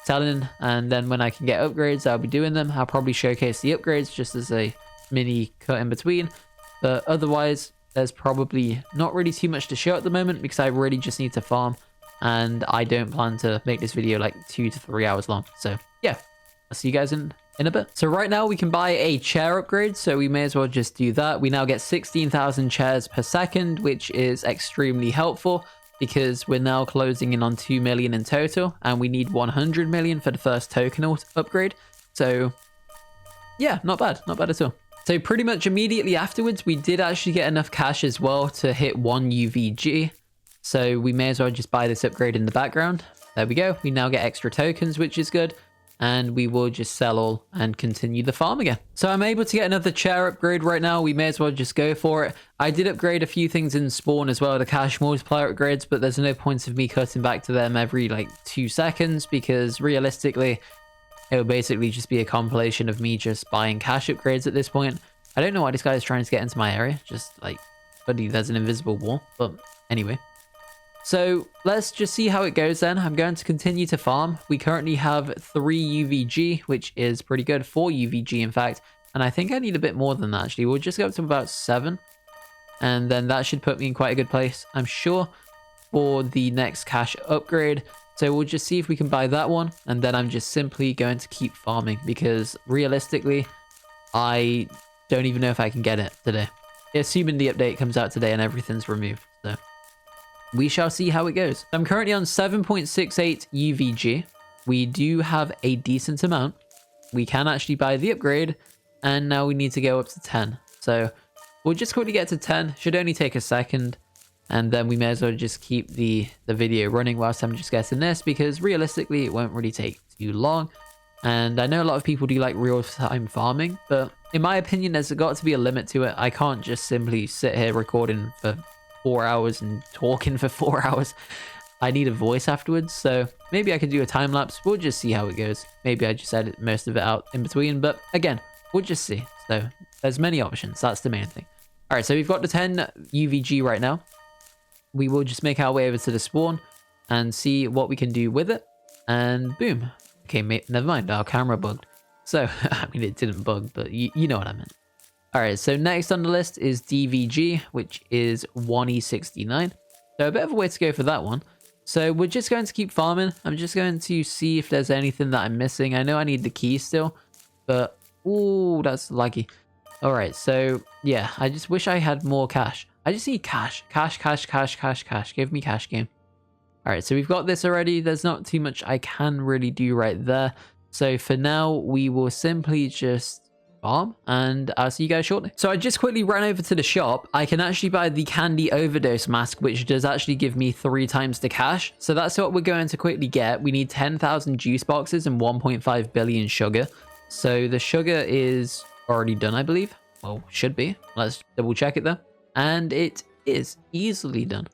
Speaker 1: selling. And then when I can get upgrades, I'll be doing them. I'll probably showcase the upgrades just as a mini cut in between. But otherwise, there's probably not really too much to show at the moment because I really just need to farm. And I don't plan to make this video like 2 to 3 hours long. So yeah, I'll see you guys in a bit. So right now we can buy a chair upgrade. So we may as well just do that. We now get 16,000 chairs per second, which is extremely helpful because we're now closing in on 2 million in total. And we need 100 million for the first token upgrade. So yeah, not bad. Not bad at all. So pretty much immediately afterwards, we did actually get enough cash as well to hit 1 UVG. So we may as well just buy this upgrade in the background. There we go. We now get extra tokens, which is good. And we will just sell all and continue the farm again. So I'm able to get another chair upgrade right now. We may as well just go for it. I did upgrade a few things in spawn as well, the cash multiplier upgrades, but there's no point of me cutting back to them every like 2 seconds because realistically, it will basically just be a compilation of me just buying cash upgrades at this point. I don't know why this guy is trying to get into my area. Just like, buddy, there's an invisible wall. But anyway. So let's just see how it goes then. I'm going to continue to farm. We currently have 3 UVG, which is pretty good. 4 UVG, in fact. And I think I need a bit more than that, actually. We'll just go up to about 7. And then that should put me in quite a good place, I'm sure, for the next cash upgrade. So we'll just see if we can buy that one. And then I'm just simply going to keep farming because realistically, I don't even know if I can get it today. Assuming the update comes out today and everything's removed. So we shall see how it goes. I'm currently on 7.68 UVG. We do have a decent amount. We can actually buy the upgrade. And now we need to go up to 10. So we'll just quickly get to 10. Should only take a second. And then we may as well just keep the video running whilst I'm just getting this because realistically it won't really take too long. And I know a lot of people do like real-time farming, but in my opinion there's got to be a limit to it. I can't just simply sit here recording for 4 hours and talking for 4 hours. I need a voice afterwards, so Maybe I could do a time lapse. We'll just see how it goes. Maybe I just edit most of it out in between. But again, we'll just see. So there's many options. That's the main thing. All right, so we've got the 10 UVG right now. We will just make our way over to the spawn and see what we can do with it. And boom. Okay, never mind. Our camera bugged. So, I mean, it didn't bug, but you know what I meant. All right, so next on the list is DVG, which is 1E69. So a bit of a way to go for that one. So we're just going to keep farming. I'm just going to see if there's anything that I'm missing. I know I need the key still, but ooh, that's laggy. All right, so yeah, I just wish I had more cash. I just need cash. Cash. Give me cash, game. All right, so we've got this already. There's not too much I can really do right there. So for now, we will simply just farm, and I'll see you guys shortly. So I just quickly ran over to the shop. I can actually buy the candy overdose mask, which does actually give me 3 times the cash. So that's what we're going to quickly get. We need 10,000 juice boxes and 1.5 billion sugar. So the sugar is already done, I believe. Well, should be. Let's double check it though. And it is easily done.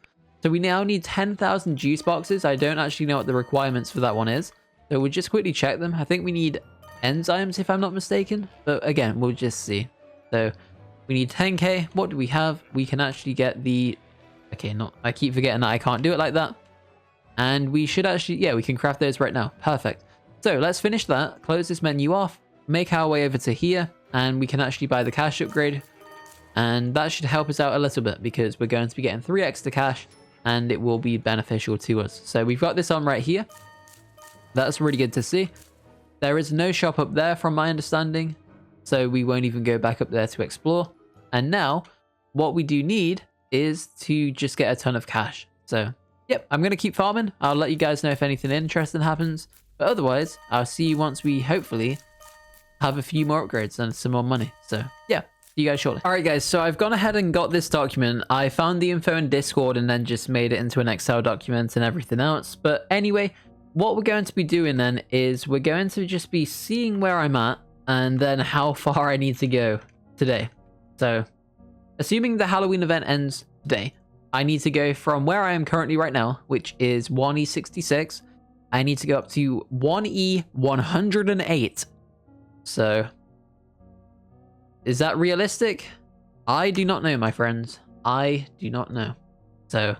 Speaker 1: So we now need 10,000 juice boxes. I don't actually know what the requirements for that one is. So we'll just quickly check them. I think we need enzymes, if I'm not mistaken. But again, we'll just see. So we need 10k. What do we have? We can actually get the... Okay, I keep forgetting that I can't do it like that. And we should actually... Yeah, we can craft those right now. Perfect. So let's finish that. Close this menu off. Make our way over to here. And we can actually buy the cash upgrade. And that should help us out a little bit because we're going to be getting 3 extra cash. And it will be beneficial to us. So we've got this on right here. That's really good to see. There is no shop up there from my understanding. So we won't even go back up there to explore. And now what we do need is to just get a ton of cash. So yep, I'm going to keep farming. I'll let you guys know if anything interesting happens. But otherwise, I'll see you once we hopefully have a few more upgrades and some more money. So yeah. See you guys shortly. All right, guys. So I've gone ahead and got this document. I found the info in Discord and then just made it into an Excel document and everything else. But anyway, what we're going to be doing then is we're going to just be seeing where I'm at and then how far I need to go today. So assuming the Halloween event ends today, I need to go from where I am currently right now, which is 1E66. I need to go up to 1E108. So... is that realistic? I do not know, my friends. I do not know. So,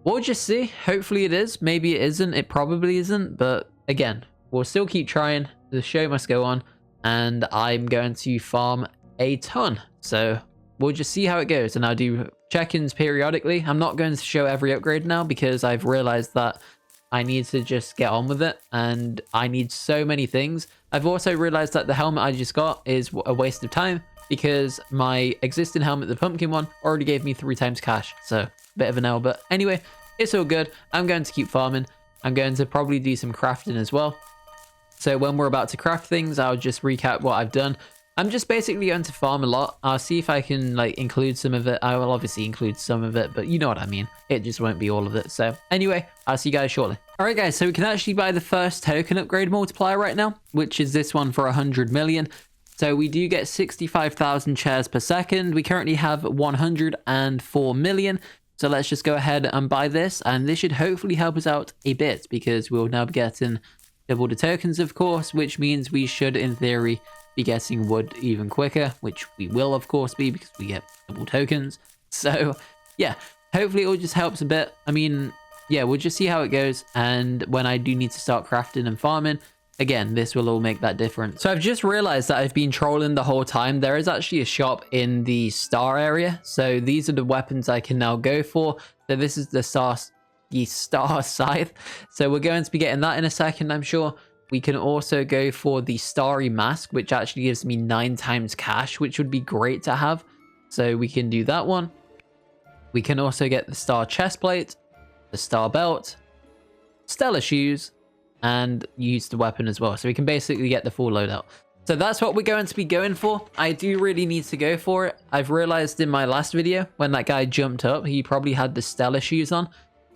Speaker 1: we'll just see. Hopefully it is. Maybe it isn't. It probably isn't. But again, we'll still keep trying. The show must go on. And I'm going to farm a ton. So, we'll just see how it goes. And I'll do check-ins periodically. I'm not going to show every upgrade now because I've realized that I need to just get on with it, and I need so many things. I've also realized that the helmet I just got is a waste of time because my existing helmet, the pumpkin one, already gave me 3 times cash. So, bit of an L, but anyway, it's all good. I'm going to keep farming. I'm going to probably do some crafting as well. So when we're about to craft things, I'll just recap what I've done. I'm just basically going to farm a lot. I'll see if I can like include some of it. I will obviously include some of it, but you know what I mean. It just won't be all of it. So anyway, I'll see you guys shortly. All right, guys. So we can actually buy the first token upgrade multiplier right now, which is this one for 100 million. So we do get 65,000 shares per second. We currently have 104 million. So let's just go ahead and buy this. And this should hopefully help us out a bit because we'll now be getting double the tokens, of course, which means we should, in theory, be getting wood even quicker, which we will of course be because we get double tokens. So yeah, hopefully it all just helps a bit. I mean, yeah, we'll just see how it goes, and when I do need to start crafting and farming again, this will all make that difference. So I've just realized that I've been trolling the whole time. There is actually a shop in the star area, so these are the weapons I can now go for. So this is the star scythe, so we're going to be getting that in a second, I'm sure. We can also go for the starry mask, which actually gives me 9 times cash, which would be great to have. So we can do that one. We can also get the star chest plate, the star belt, stellar shoes, and use the weapon as well. So we can basically get the full loadout. So that's what we're going to be going for. I do really need to go for it. I've realized in my last video, when that guy jumped up, he probably had the stellar shoes on,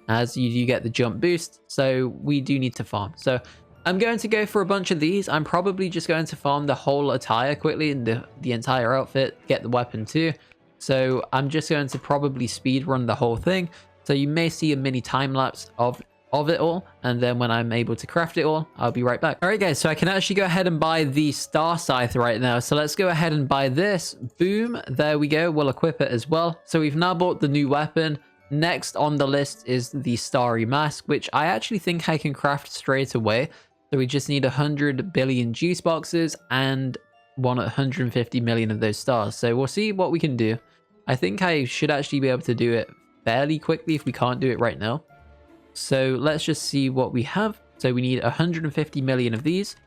Speaker 1: as you do get the jump boost. So we do need to farm. So I'm going to go for a bunch of these. I'm probably just going to farm the whole attire quickly, and the entire outfit, get the weapon too. So I'm just going to probably speed run the whole thing. So you may see a mini time lapse of of it all, and then when I'm able to craft it all, I'll be right back. All right guys, so I can actually go ahead and buy the star scythe right now. So let's go ahead and buy this. Boom, there we go. We'll equip it as well. So we've now bought the new weapon. Next on the list is the starry mask, which I actually think I can craft straight away. So we just need 100 billion juice boxes and 150 million of those stars. So we'll see what we can do. I think I should actually be able to do it fairly quickly if we can't do it right now. So let's just see what we have. So we need 150 million of these.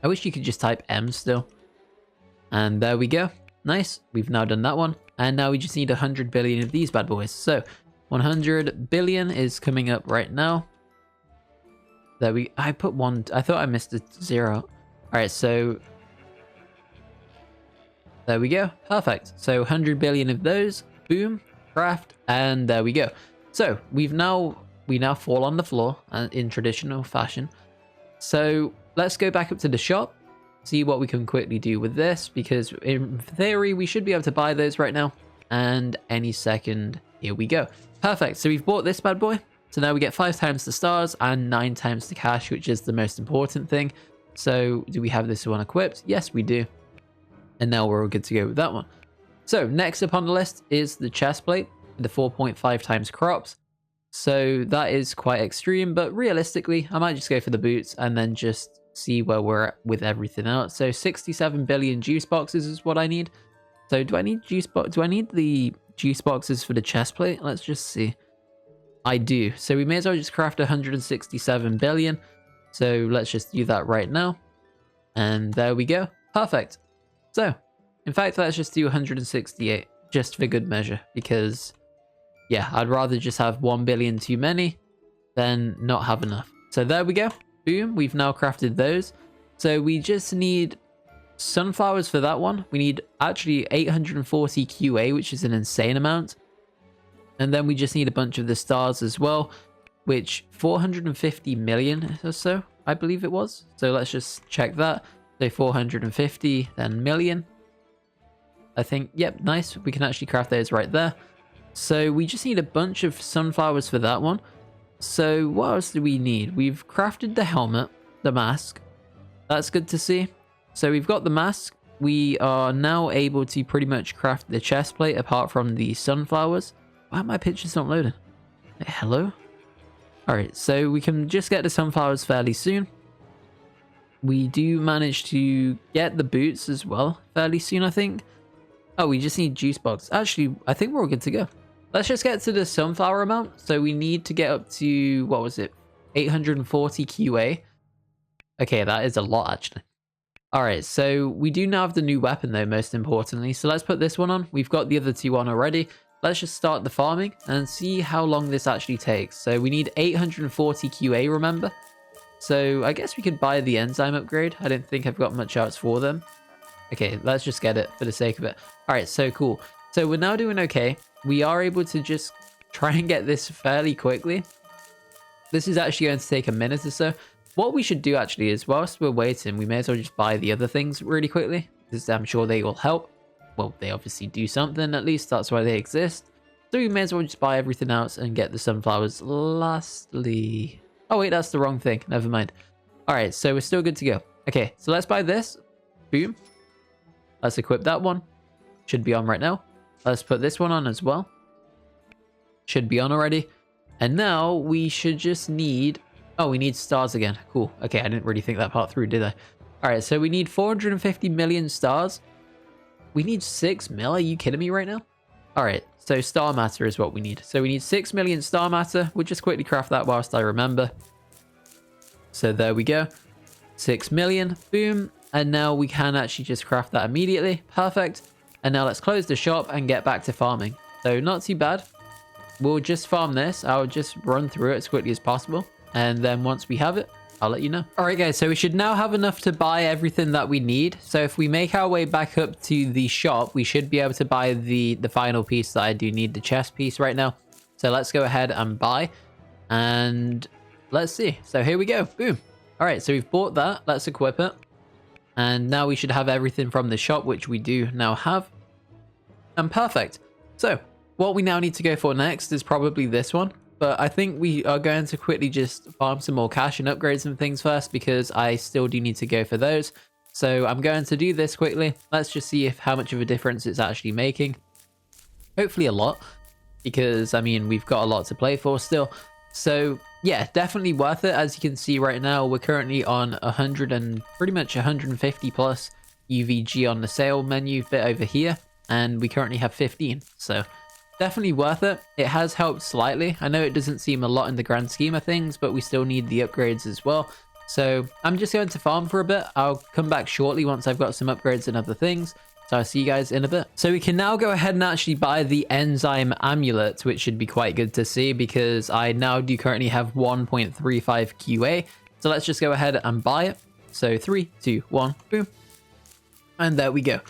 Speaker 1: I wish you could just type M still. And there we go. Nice. We've now done that one. And now we just need 100 billion of these bad boys. So 100 billion is coming up right now. I put one. I thought I missed a 0. All right. So there we go. Perfect. So 100 billion of those. Boom. Craft. And there we go. So we now fall on the floor in traditional fashion. So let's go back up to the shop, see what we can quickly do with this, because in theory we should be able to buy those right now. And any second, here we go. Perfect. So we've bought this bad boy. So now we get 5 times the stars and 9 times the cash, which is the most important thing. So do we have this one equipped? Yes, we do. And now we're all good to go with that one. So next up on the list is the chest plate, the 4.5 times crops. So that is quite extreme, but realistically, I might just go for the boots and then just see where we're at with everything else. So 67 billion juice boxes is what I need. So do I need the juice boxes for the chest plate? Let's just see. I do. So we may as well just craft 167 billion. So let's just do that right now. And there we go. Perfect. So in fact, let's just do 168 just for good measure, because yeah, I'd rather just have 1 billion too many than not have enough. So there we go. Boom. We've now crafted those. So we just need sunflowers for that one. We need actually 840 QA, which is an insane amount. And then we just need a bunch of the stars as well, which 450 million or so, I believe it was. So let's just check that. So 450, then million. I think, yep, nice. We can actually craft those right there. So we just need a bunch of sunflowers for that one. So what else do we need? We've crafted the helmet, the mask. That's good to see. So we've got the mask. We are now able to pretty much craft the chest plate apart from the sunflowers. Why are my pictures not loading? Hello? Alright, so we can just get the sunflowers fairly soon. We do manage to get the boots as well fairly soon, I think. Oh, we just need juice box. Actually, I think we're all good to go. Let's just get to the sunflower amount. So we need to get up to, what was it? 840 QA. Okay, that is a lot actually. All right, so we do now have the new weapon though, most importantly. So let's put this one on. We've got the other two on already. Let's just start the farming and see how long this actually takes. So we need 840 QA, remember? So I guess we could buy the enzyme upgrade. I don't think I've got much else for them. Okay, let's just get it for the sake of it. All right, so cool. So we're now doing okay. We are able to just try and get this fairly quickly. This is actually going to take a minute or so. What we should do actually is, whilst we're waiting, we may as well just buy the other things really quickly, because I'm sure they will help. Well, they obviously do something, at least that's why they exist. So we may as well just buy everything else and get the sunflowers lastly. Oh wait, that's the wrong thing. Never mind. All right, so we're still good to go. Okay, so let's buy this. Boom. Let's equip that one. Should be on right now. Let's put this one on as well. Should be on already. And now we should just need... Oh, we need stars again. Cool. Okay, I didn't really think that part through, did I? All right, so we need 450 million stars. We need 6 mil. Are you kidding me right now? All right, so star matter is what we need. So we need 6 million star matter. We'll just quickly craft that whilst I remember. So there we go. 6 million. Boom. And now we can actually just craft that immediately. Perfect. And now let's close the shop and get back to farming. So not too bad. We'll just farm this. I'll just run through it as quickly as possible. And then once we have it, I'll let you know. All right, guys, so we should now have enough to buy everything that we need. So if we make our way back up to the shop, we should be able to buy the final piece that I do need, the chest piece right now. So let's go ahead and buy. And let's see. So here we go. Boom. All right, so we've bought that. Let's equip it. And now we should have everything from the shop, which we do now have. And perfect. So what we now need to go for next is probably this one. but I think we are going to quickly just farm some more cash and upgrade some things first because I still do need to go for those. So I'm going to do this quickly. Let's just see if how much of a difference it's actually making. Hopefully a lot, because I mean, we've got a lot to play for still. So yeah, definitely worth it. As you can see right now, we're currently on 100 and pretty much 150 plus UVG on the sale menu bit over here, and we currently have 15. So definitely worth it. It has helped slightly. I know it doesn't seem a lot in the grand scheme of things, but we still need the upgrades as well. So I'm just going to farm for a bit. I'll come back shortly once I've got some upgrades and other things. So I'll see you guys in a bit. So we can now go ahead and actually buy the enzyme amulet, which should be quite good to see because I now do currently have 1.35 QA. So let's just go ahead and buy it. So 3, 2, 1, boom. And there we go.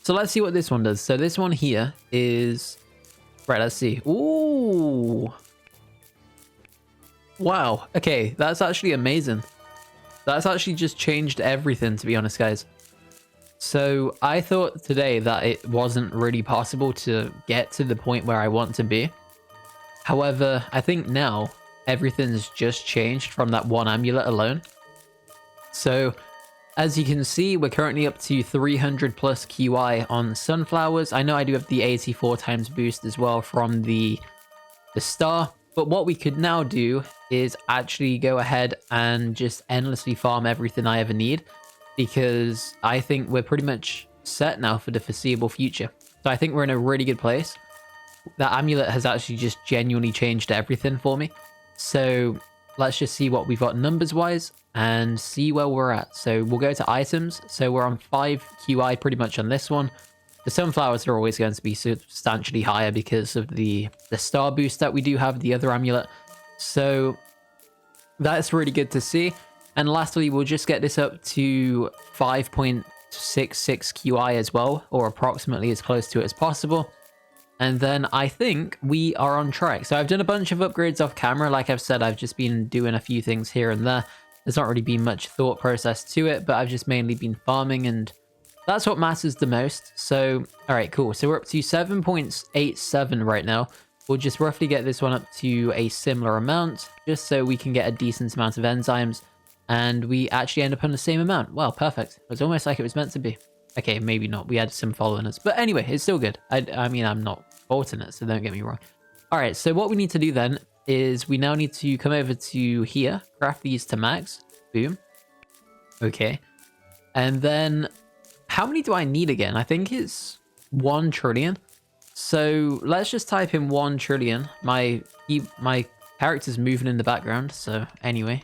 Speaker 1: So let's see what this one does. So this one here is... Right, let's see. Ooh. Wow. Okay, that's actually amazing. That's actually just changed everything, to be honest, guys. So I thought today that it wasn't really possible to get to the point where I want to be. However, I think now everything's just changed from that one amulet alone. So as you can see, we're currently up to 300 plus QI on sunflowers. I know I do have the 84 times boost as well from the star. But what we could now do is actually go ahead and just endlessly farm everything I ever need, because I think we're pretty much set now for the foreseeable future. So I think we're in a really good place. That amulet has actually just genuinely changed everything for me. So let's just see what we've got numbers wise and see where we're at. So we'll go to items. So we're on 5 QI pretty much on this one. The sunflowers are always going to be substantially higher because of the star boost that we do have, the other amulet. So that's really good to see. And lastly, we'll just get this up to 5.66 QI as well, or approximately as close to it as possible. And then I think we are on track. So I've done a bunch of upgrades off camera. Like I've said, I've just been doing a few things here and there. There's not really been much thought process to it, but I've just mainly been farming, and that's what matters the most. So, all right, cool. So we're up to 7.87 right now. We'll just roughly get this one up to a similar amount, just so we can get a decent amount of enzymes. And we actually end up on the same amount. Well, perfect. It was almost like it was meant to be. Okay, maybe not. We had some following us. But anyway, it's still good. I mean, I'm not faulting it, so don't get me wrong. All right, so what we need to do then is we now need to come over to here, craft these to max. Boom. Okay. And then how many do I need again? I think it's 1 trillion. So let's just type in 1 trillion. My character's moving in the background. So anyway.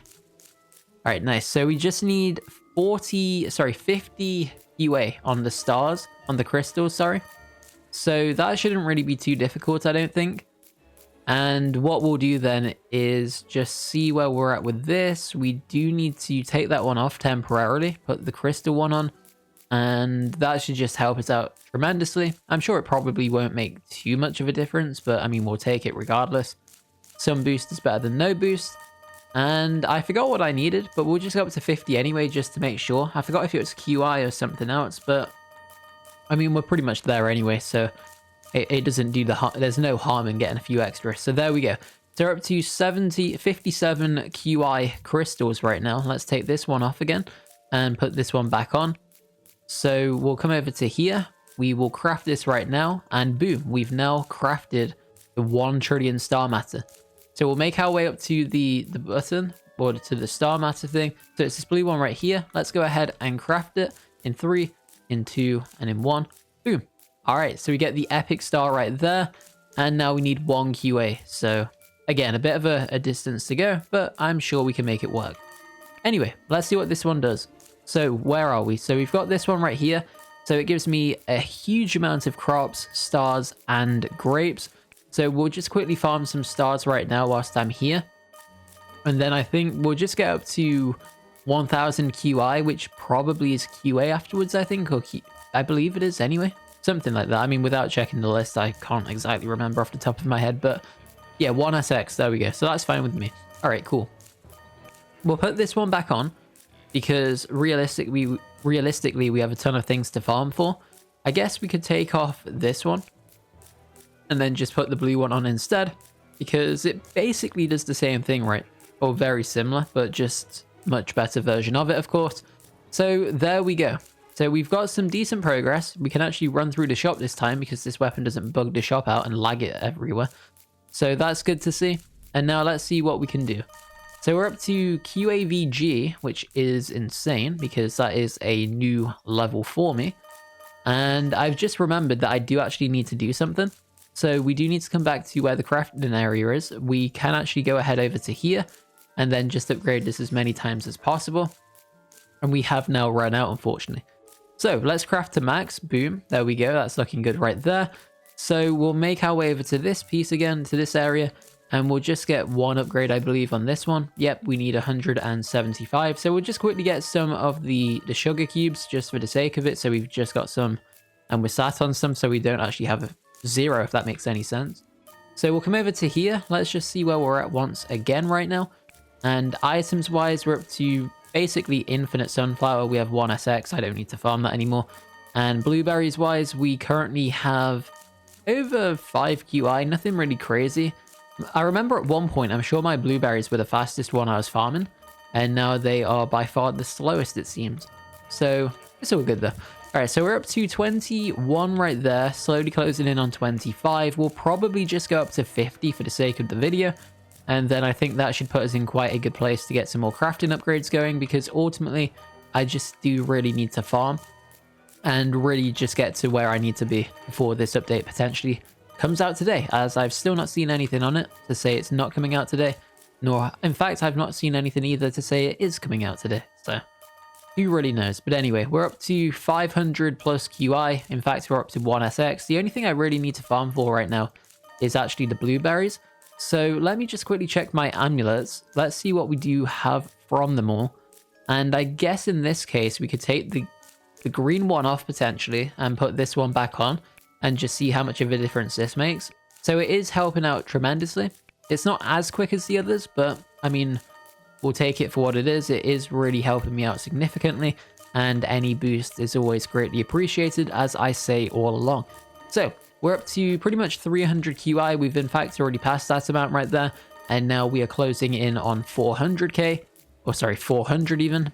Speaker 1: All right, nice. So we just need 50 UA on the stars, on the crystals, sorry. So that shouldn't really be too difficult, I don't think. And what we'll do then is just see where we're at with this. We do need to take that one off temporarily, put the crystal one on, and that should just help us out tremendously. I'm sure it probably won't make too much of a difference, but I mean, we'll take it regardless. Some boost is better than no boost. And I forgot what I needed, but we'll just go up to 50 anyway, just to make sure. I forgot if it was QI or something else, but I mean, we're pretty much there anyway, so it doesn't do there's no harm in getting a few extra. So there we go. So we're up to 57 QI crystals right now. Let's take this one off again and put this one back on. So we'll come over to here. We will craft this right now, and boom, we've now crafted the 1 trillion star matter. So we'll make our way up to the button, or to the star matter thing. So it's this blue one right here. Let's go ahead and craft it in 3, in 2, and in 1. Boom. All right, so we get the epic star right there. And now we need 1 QA. So again, a bit of a distance to go, but I'm sure we can make it work. Anyway, let's see what this one does. So where are we? So we've got this one right here. So it gives me a huge amount of crops, stars, and grapes. So we'll just quickly farm some stars right now whilst I'm here. And then I think we'll just get up to 1000 QI, which probably is QA afterwards, I think. Or I believe it is anyway. Something like that. I mean, without checking the list, I can't exactly remember off the top of my head. But yeah, 1SX. There we go. So that's fine with me. All right, cool. We'll put this one back on because realistically, we have a ton of things to farm for. I guess we could take off this one and then just put the blue one on instead. because it basically does the same thing, right? Or very similar, but just much better version of it, of course. So there we go. So we've got some decent progress. We can actually run through the shop this time because this weapon doesn't bug the shop out and lag it everywhere. So that's good to see. And now let's see what we can do. So we're up to QAVG, which is insane because that is a new level for me. And I've just remembered that I do actually need to do something. So we do need to come back to where the crafting area is. We can actually go ahead over to here and then just upgrade this as many times as possible. And we have now run out, unfortunately. So let's craft to max. Boom. There we go. That's looking good right there. So we'll make our way over to this piece again, to this area. And we'll just get one upgrade, I believe, on this one. Yep, we need 175. So we'll just quickly get some of the sugar cubes just for the sake of it. So we've just got some and we're sat on some, so we don't actually have 0, if that makes any sense. So we'll come over to here. Let's just see where we're at once again right now. And items wise, we're up to basically infinite sunflower. We have 1 SX. I don't need to farm that anymore. And blueberries wise, we currently have over 5 QI, nothing really crazy. I remember at one point, I'm sure my blueberries were the fastest one I was farming. And now they are by far the slowest, it seems. So it's all good though. All right, so we're up to 21 right there, slowly closing in on 25. We'll probably just go up to 50 for the sake of the video. And then I think that should put us in quite a good place to get some more crafting upgrades going, because ultimately I just do really need to farm and really just get to where I need to be before this update potentially comes out today, as I've still not seen anything on it to say it's not coming out today, nor in fact I've not seen anything either to say it is coming out today. So who really knows? But anyway, we're up to 500 plus QI. In fact, we're up to 1 SX. The only thing I really need to farm for right now is actually the blueberries. So let me just quickly check my amulets. Let's see what we do have from them all. And I guess in this case, we could take the green one off potentially and put this one back on and just see how much of a difference this makes. So it is helping out tremendously. It's not as quick as the others, but I mean, we'll take it for what it is. It is really helping me out significantly, and any boost is always greatly appreciated, as I say all along. So we're up to pretty much 300 QI. We've in fact already passed that amount right there, and now we are closing in on 400k, or sorry, 400 even,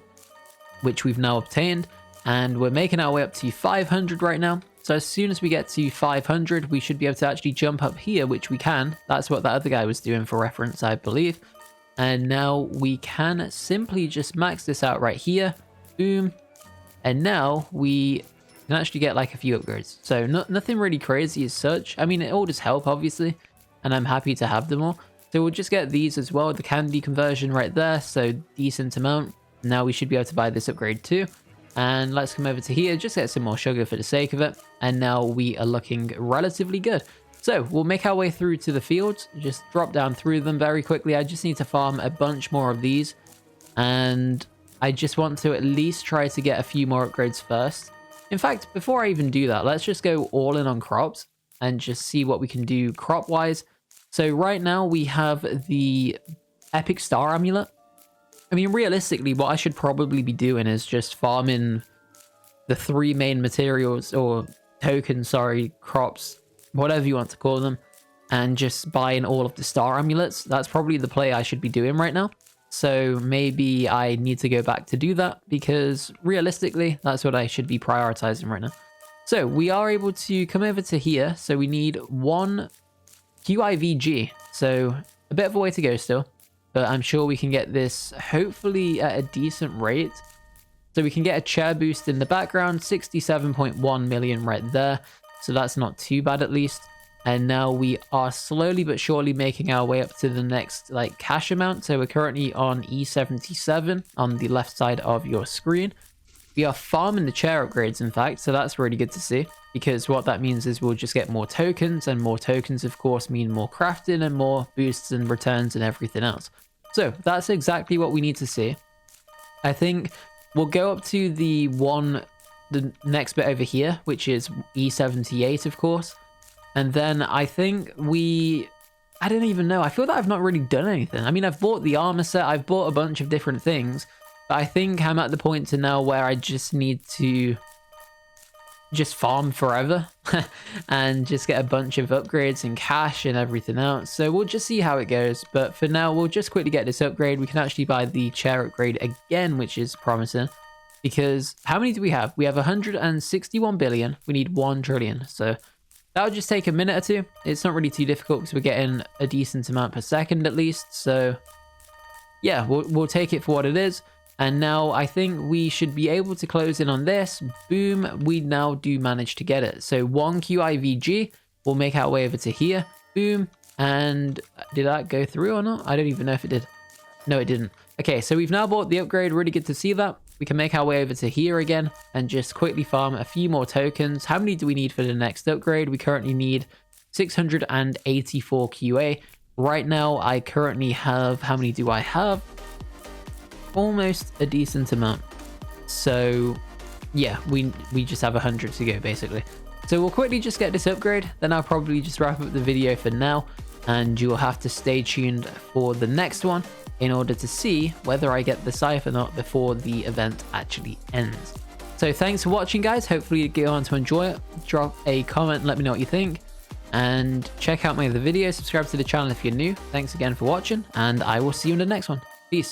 Speaker 1: which we've now obtained, and we're making our way up to 500 right now. So as soon as we get to 500, we should be able to actually jump up here, which we can. That's what that other guy was doing for reference, I believe. And now we can simply just max this out right here. Boom. And now we can actually get like a few upgrades. So nothing really crazy as such. I mean, it all does help, obviously. And I'm happy to have them all. So we'll just get these as well. The candy conversion right there. So decent amount. Now we should be able to buy this upgrade too. And let's come over to here. Just get some more sugar for the sake of it. And now we are looking relatively good. So we'll make our way through to the fields, just drop down through them very quickly. I just need to farm a bunch more of these, and I just want to at least try to get a few more upgrades first. In fact, before I even do that, let's just go all in on crops and just see what we can do crop wise. So right now we have the epic star amulet. I mean, realistically, what I should probably be doing is just farming the 3 main materials, or tokens, sorry, crops, whatever you want to call them, and just buying all of the star amulets. That's probably the play I should be doing right now. So maybe I need to go back to do that, because realistically, that's what I should be prioritizing right now. So we are able to come over to here. So we need 1 QIVG. So a bit of a way to go still, but I'm sure we can get this hopefully at a decent rate. So we can get a chair boost in the background, 67.1 million right there. So that's not too bad at least. And now we are slowly but surely making our way up to the next like cash amount. So we're currently on E77 on the left side of your screen. We are farming the chair upgrades, in fact. So that's really good to see, because what that means is we'll just get more tokens, and more tokens of course mean more crafting and more boosts and returns and everything else. So that's exactly what we need to see. I think we'll go up to the next bit over here, which is E78, of course. And then I think I don't even know. I feel that I've not really done anything. I mean, I've bought the armor set. I've bought a bunch of different things. But I think I'm at the point to now where I just need to just farm forever and just get a bunch of upgrades and cash and everything else. So we'll just see how it goes. But for now, we'll just quickly get this upgrade. We can actually buy the chair upgrade again, which is promising. Because how many do we have? We have 161 billion. We need 1 trillion. So that'll just take a minute or two. It's not really too difficult because we're getting a decent amount per second at least. So yeah, we'll take it for what it is. And now I think we should be able to close in on this. Boom, we now do manage to get it. So 1 QIVG, we'll make our way over to here. Boom, and did that go through or not? I don't even know if it did. No, it didn't. Okay, so we've now bought the upgrade. Really good to see that. We can make our way over to here again and just quickly farm a few more tokens. How many do we need for the next upgrade? We currently need 684 QA. Right now, I currently have, how many do I have? Almost a decent amount. So yeah, we just have 100 to go basically. So we'll quickly just get this upgrade, then I'll probably just wrap up the video for now, and you'll have to stay tuned for the next one in order to see whether I get the scythe or not before the event actually ends. So thanks for watching, guys. Hopefully you get on to enjoy it. Drop a comment, let me know what you think, and check out my other videos. Subscribe to the channel if you're new. Thanks again for watching, and I will see you in the next one.